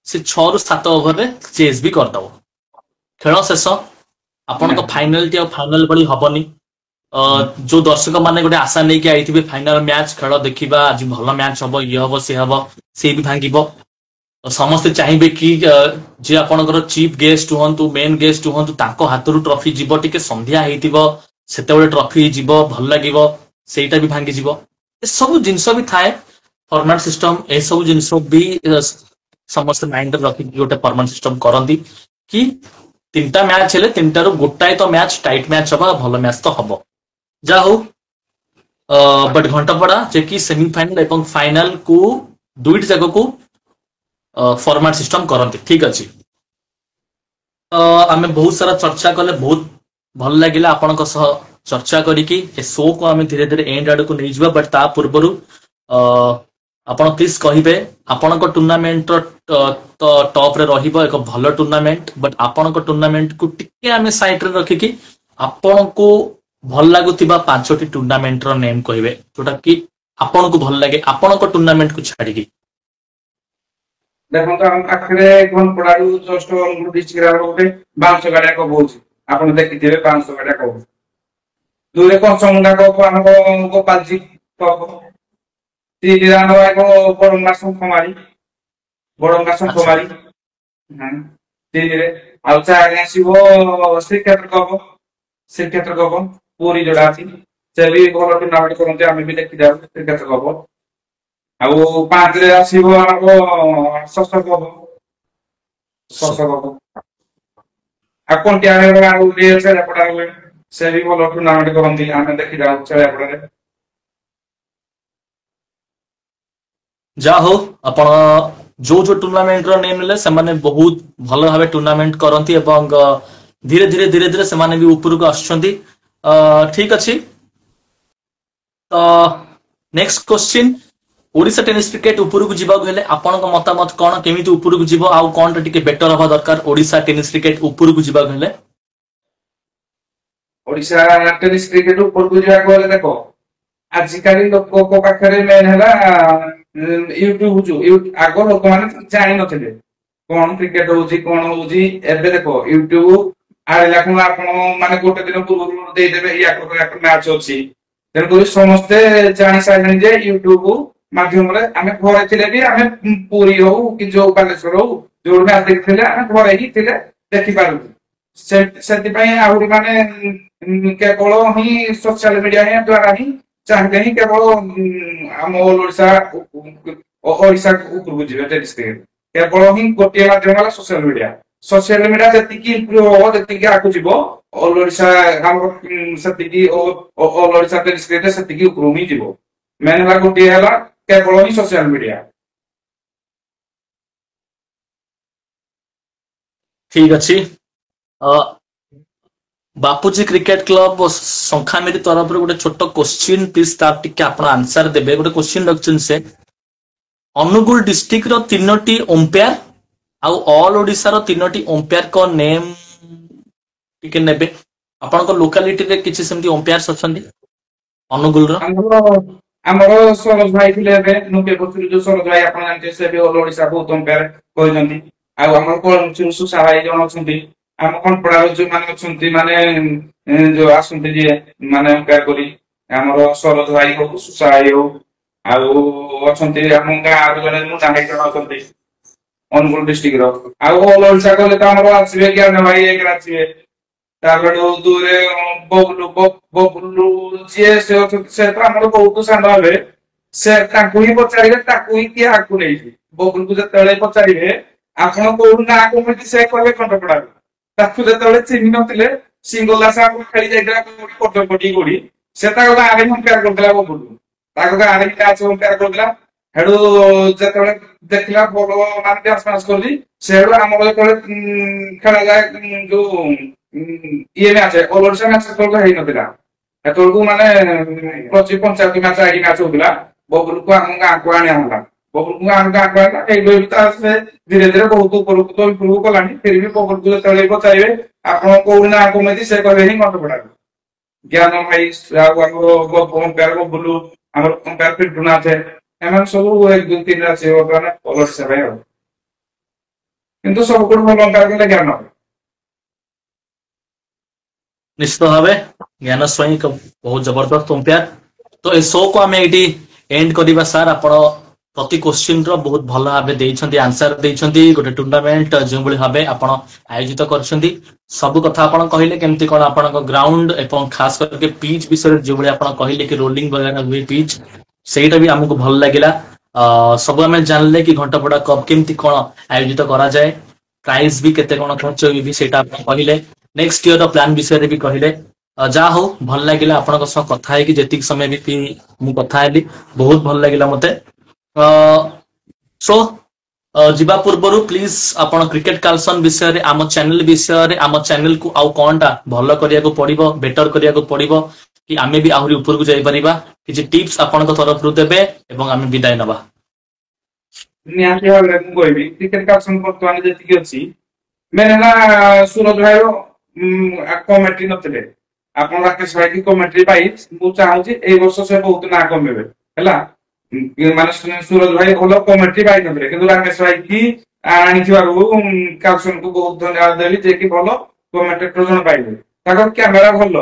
Speaker 1: से 6 रु 7 ओवर रे चेस भी कर दबो खेल शेष आपण फाइनल टी फाइनल बड़ी हबनी जो दर्शक माने गोटे आशा नहीं कि आइथिबे फाइनल मैच खेल देखिबा आज भल मैच हबो ये हबो से भी भांगिबो समस्ते चाहिए कि जे आपणकर चीफ गेस्ट हुंतु मेन गेस्ट हुंतु ताको हातरू ट्रॉफी जीवो टिके संध्या हेतिबो सेतेबेले ट्रॉफी जीवो भल लागिबो सेटा भी भांगी जीवो ए सब जिंस भी थाए फॉर्मेट सिस्टम ए सब जिंस भी समस्त माइंड रखी गोटे फॉर्मेट सिस्टम करंदी कि तीनटा मैच हेले तीनटा रु गोटाए तो मैच टाइट मैच हबा भल मैच तो हबो जा हो बट घंटापड़ा जे कि सेमीफाइनल एवं फाइनल को दुईट जगह को फॉर्मेट सिस्टम करंती ठीक अछि आमे बहुत सारा चर्चा कले बहुत भल लागिला आपनक सह चर्चा करिकी ए शो को आमे धीरे धीरे एंड आड़ को नै जिबा बट ता पूर्वरु आपण प्लीज कहिबे आपनक टूर्नामेंट तो टॉप रे रहिबो एक भल टूर्नामेंट बट आपनक टूर्नामेंट को टिके आमे साइड रे रखिकी आपनको भल लागुतिबा पांचटी टूर्नामेंट रो नेम कहिबे जोटा कि आपनको भल लागे आपनक टूर्नामेंट को छाडिकी
Speaker 2: देखो हम आखरे कोन पडारू जस्ट अनुगुल डिस्ट्रिक्ट रा गोटे 500 गाडिया को बोलছি आपण देखिथिबे 500 गाडिया को दूरे कोन समुंडा को हमको गोपाल जी को तीरा नवा को बड़ंगा संखमारी हां तीरे आउचा आसीबो श्रीक्षेत्र को पूरी जोड़ा अछि से भी भलो टूर्नामेंट करते आमे भी देखि जाऊ श्रीक्षेत्र को आउ 5 रे आसीबो हमको सशक आ कोनटिया रे आउ ले से पडा से भी भलो टूर्नामेंट करंती आमे देखि जाऊ चले पडे
Speaker 1: जा हो आपण जो जो टूर्नामेंट रो नेम ले से माने बहुत भलो भाबे टूर्नामेंट करंती एवं धीरे धीरे से माने भी ऊपर को आछंती ठीक अछि तो next question Odisha tennis cricket ऊपर को जीवा हेले आपण को मतामत कोन केमिति ऊपर को जीवो आउ कोन टिके बेटर हबा दरकार ओडिसा टेनिस क्रिकेट ऊपर को जीवा हेले
Speaker 2: ओडिसा टेनिस क्रिकेट ऊपर को जीवा हेले देखो आजिकाली लोक को पाखरे मेन हला यूट्यूब जो आगो लोक माने जानि नथिले कोन क्रिकेट होजी कोन होजी एबे देखो यूट्यूब आले लाखन आपण माने गोटे दिन पूर्व दे देबे या मैच होची तेन कोई समस्ते जानि साइलेन जे यूट्यूब माध्यम रे आमे घरे थिले भी आमे पूरी हो कि जो बालेश्वर हो जो मैच देखथिले आमे घरे ही थिले देखि पारु सेति पय आहुरी माने केवल ही सोशल मीडिया हे द्वारा ही चाहते ही केवल हम ओडिसा ऊपर बुझिबे टेनिस केवल ही गोटे माध्यम वाला सोशल मीडिया जति की इम्प्रूव हो जति की आकु जीवो ओडिसा हम सति की ओडिसा टेनिस क्रिकेट सति की ऊपर ही जीवो मेन वाला गोटे हला केवल ही सोशल मीडिया
Speaker 1: ठीक अछि बापूजी क्रिकेट क्लब संख्या मेरी तरफ गोटे छोट क्वेश्चन प्लीज तार टिके आपण आंसर देबे गोटे क्वेश्चन रखछन से अनुगुल डिस्ट्रिक्ट रो तीनोटी अंपायर आउ ऑल ओडिसा रो तीनोटी अंपायर को नेम टिके नेबे आपण को लोकालिटी रे किछि सेमती अंपायर्स अछंदी अनुगुल रो
Speaker 2: हमरो सरोज भाई थिले बे नुके बतुरी जो सरोज भाई आपण जानते से भी ऑल ओडिसा बहुत अंपायर कोइ जंती आ हमर को सुसा भाई जण अछंती हम कोन पडा जो माने अछंती माने जो आसंती जे माने अंपायर करी हमरो सरोज भाई को सुसा भाई हो आउ अछंती हम गार जने मुना भाई जण अछंती अनुगुल डिस्ट्रिक्ट रो आउ ऑल ओडिसा को ले त हमरो आसीबे ज्ञान भाई एक आसीबे ताबडो दूरे बबलू जे से तो हमरो बहुत सानो हबे से ताकू ही पचारिबे ताकू ही के आकू नै बबलू को जतले पचारिबे आपण को ना को मिति से कहले कंट पडा ताकू जतले चिन्ह नथिले सिंगल लासा को खेली जाइला कोटी गोडी सेता गला आगे हम प्यार करतला बबलू ତାଙ୍କ ଗାଁରେ ମ୍ୟାଚ୍ ଅମ୍ପାୟାର କରୁଥିଲା ହେଠୁ ଯେତେବେଳେ ଦେଖିଲା ଭଲ ମାନେ ଡ୍ୟାନ୍ସ ଫ୍ୟାନ୍ସ କରୁଛି ସେଠୁ ଆମର ଯେତେବେଳେ ଖେଳାଯାଏ ଯୋଉ ଇଏ ମ୍ୟାଚ୍ ଅଲ ଓଡ଼ିଶା ମ୍ୟାଚ୍ ସେତେବେଳକୁ ହେଇନଥିଲା ସେତେବେଳକୁ ମାନେ ପଞ୍ଚାୟତ ମ୍ୟାଚ୍ ଆଇ ମ୍ୟାଚ୍ ହଉଥିଲା ବବୁଲକୁ ଆମ ଗାଁକୁ ଆଣିବା ହେଲା ବବୁଲକୁ ଆମ ଗାଁକୁ ଆଣିଲା ଏଇଭଳି ତା ସେ ଧୀରେ ଧୀରେ ବହୁତ ଉପରକୁ ତ ଇମ୍ପ୍ରୁଭ କଲାଣି ଫିର ବି ବବୁଲକୁ ଯେତେବେଳେ ପଚାରିବେ ଆପଣ କୋଉ ନାଁ କମେନ୍ତି ସେ କହିବେ ହିଁ ଘଣ୍ଟପଡାକୁ ଜ୍ଞାନ ଭାଇ ଆଉ ଆମର ଅମ୍ପାୟାର ବବୁଲୁ ଆମର ଅମ୍ପାୟାର ପିଣ୍ଟୁନାଥ ଏମାନେ ସବୁ 1 2 3 ଆସିବେ ବର୍ତ୍ତମାନ ଅଲ ଓଡ଼ିଶା ପାଇଁ ଆଉ କିନ୍ତୁ ସବୁଠୁ ଭଲ ଅମ୍ପାୟାର କଲେ ଜ୍ଞାନ
Speaker 1: ନିଶ୍ଚିତ ଭାବେ ଜ୍ଞାନ ସ୍ୱାଇଁ ଏକ ବହୁତ ଜବରଦସ୍ତ ଅମ୍ପାୟାର। ତ ଏ ଶୋ କୁ ଆମେ ଏଇଠି ଏଣ୍ଡ କରିବା ସାର୍। ଆପଣ ପ୍ରତି କ୍ୱେଶ୍ଚିନ୍ ର ବହୁତ ଭଲ ଭାବେ ଦେଇଛନ୍ତି ଆନ୍ସର ଦେଇଛନ୍ତି। ଗୋଟେ ଟୁର୍ଣ୍ଣାମେଣ୍ଟ ଯେଉଁଭଳି ଭାବେ ଆପଣ ଆୟୋଜିତ କରିଛନ୍ତି ସବୁ କଥା ଆପଣ କହିଲେ କେମିତି କଣ ଆପଣଙ୍କ ଗ୍ରାଉଣ୍ଡ ଏବଂ ଖାସ କରିକି ପିଚ୍ ବିଷୟରେ ଯେଉଁଭଳି ଆପଣ କହିଲେ କି ରୋଲିଂ ବଗେରା ହୁଏ ପିଚ୍ ସେଇଟା ବି ଆମକୁ ଭଲ ଲାଗିଲା। ସବୁ ଆମେ ଜାଣିଲେ କି ଘଣ୍ଟପଡା କପ୍ କେମିତି କଣ ଆୟୋଜିତ କରାଯାଏ ପ୍ରାଇଜ ବି କେତେ କଣ ଖର୍ଚ୍ଚ ବି ସେଇଟା ଆପଣ କହିଲେ ନେକ୍ସଟ ଇୟର ର ପ୍ଲାନ ବିଷୟରେ ବି କହିଲେ। ଯାହା ହଉ ଭଲ ଲାଗିଲା ଆପଣଙ୍କ ସହ କଥା ହେଇକି ଯେତିକି ସମୟ ବି ମୁଁ କଥା ହେଲି ବହୁତ ଭଲ ଲାଗିଲା ମତେ। ସୋ ଯିବା ପୂର୍ବରୁ ପ୍ଲିଜ ଆପଣ କ୍ରିକେଟ କାଲସନ ବିଷୟରେ ଆମ ଚ୍ୟାନେଲ ବିଷୟରେ ଆମ ଚ୍ୟାନେଲକୁ ଆଉ କଣଟା ଭଲ କରିବାକୁ ପଡିବ ବେଟର କରିବାକୁ ପଡିବ କି ଆମେ ବି ଆହୁରି ଉପରକୁ ଯାଇପାରିବା କିଛି ଟିପ୍ସ ଆପଣଙ୍କ ତରଫରୁ ଦେବେ ଏବଂ ଆମେ ବିଦାୟ ନେବା।
Speaker 2: ନିହାତି ଭାବରେ ମୁଁ କହିବି କ୍ରିକେଟ କାଲସନ ବର୍ତ୍ତମାନ ଯେତିକି ଅଛି ମେନ୍ ହେଲା ସୁରଜ ଭାଇର କମେଣ୍ଟ୍ରି ନଥିଲେ ଆପଣ ରାକେଶ ଭାଇ କି କମେଣ୍ଟ୍ରି ପାଇ ମୁଁ ଚାହୁଁଛି ଏଇ ବର୍ଷ ସେ ବହୁତ ନାଁ କମେଇବେ ହେଲା ମାନେ ସୁରଜ ଭାଇ ଭଲ କମେଣ୍ଟ୍ରି ପାଇନଥିଲେ କିନ୍ତୁ ରାକେଶ ଭାଇ କି ଆଣିଥିବାରୁ କାଲସନକୁ ବହୁତ ଧନ୍ୟବାଦ ଦେବି ଯେ କି ଭଲ କମେଣ୍ଟେଟର ଜଣେ ପାଇଲେ ତାଙ୍କର କ୍ୟାମେରା ଭଲ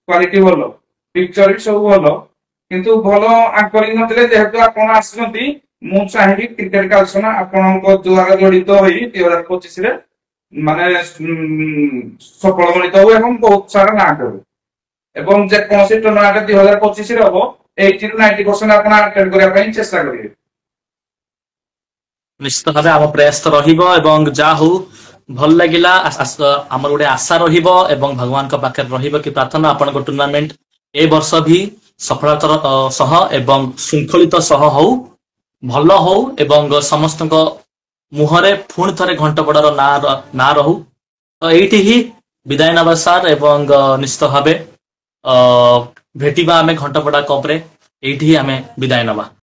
Speaker 2: କ୍ୱାଲିଟି ଭଲ ପିକ୍ଚର ବି ସବୁ ଭଲ କିନ୍ତୁ ଭଲ ଆଙ୍କରିଂ ନଥିଲେ ଯେହେତୁ ଆପଣ ଆସିଛନ୍ତି ମୁଁ ଚାହିଁବି କ୍ରିକେଟ କାଲସନ ଆପଣଙ୍କ ଦ୍ୱାରା ଜଡିତ ହୋଇ 2025 ମାନେ ସଫଳ ମଣିତ ହଉ ଏବଂ ବହୁତ ସାରା ନାଁ କରୁ ଏବଂ ଯେକୌଣସି ଟୁର୍ଣ୍ଣାମେଣ୍ଟ 2025 ହବ 80 ରୁ 90% ଆପଣ ଆଟେଣ୍ଡ କରିବା ପାଇଁ ଚେଷ୍ଟା କରିବେ।
Speaker 1: ନିଶ୍ଚିତ ଭାବେ ଆମ ପ୍ରୟାସ ତ ରହିବ ଏବଂ ଯାହା ହଉ ଭଲ ଲାଗିଲା ଆମର ଗୋଟେ ଆଶା ରହିବ ଏବଂ ଭଗବାନଙ୍କ ପାଖରେ ରହିବ କି ପ୍ରାର୍ଥନା ଆପଣଙ୍କ ଟୁର୍ଣ୍ଣାମେଣ୍ଟ ଏ ବର୍ଷ ବି ସଫଳତାର ସହ ଏବଂ ଶୃଙ୍ଖଳିତ ସହ ହଉ ଭଲ ହଉ ଏବଂ ସମସ୍ତଙ୍କ ମୁହଁରେ ପୁଣି ଥରେ ଘଣ୍ଟପଡାର ନାଁ ରହୁ। ତ ଏଇଠି ହିଁ ବିଦାୟ ନେବା ସାର୍ ଏବଂ ନିଶ୍ଚିତ ଭାବେ ଭେଟିବା ଆମେ ଘଣ୍ଟପଡା କପରେ ଏଇଠି ହିଁ ଆମେ ବିଦାୟ ନେବା।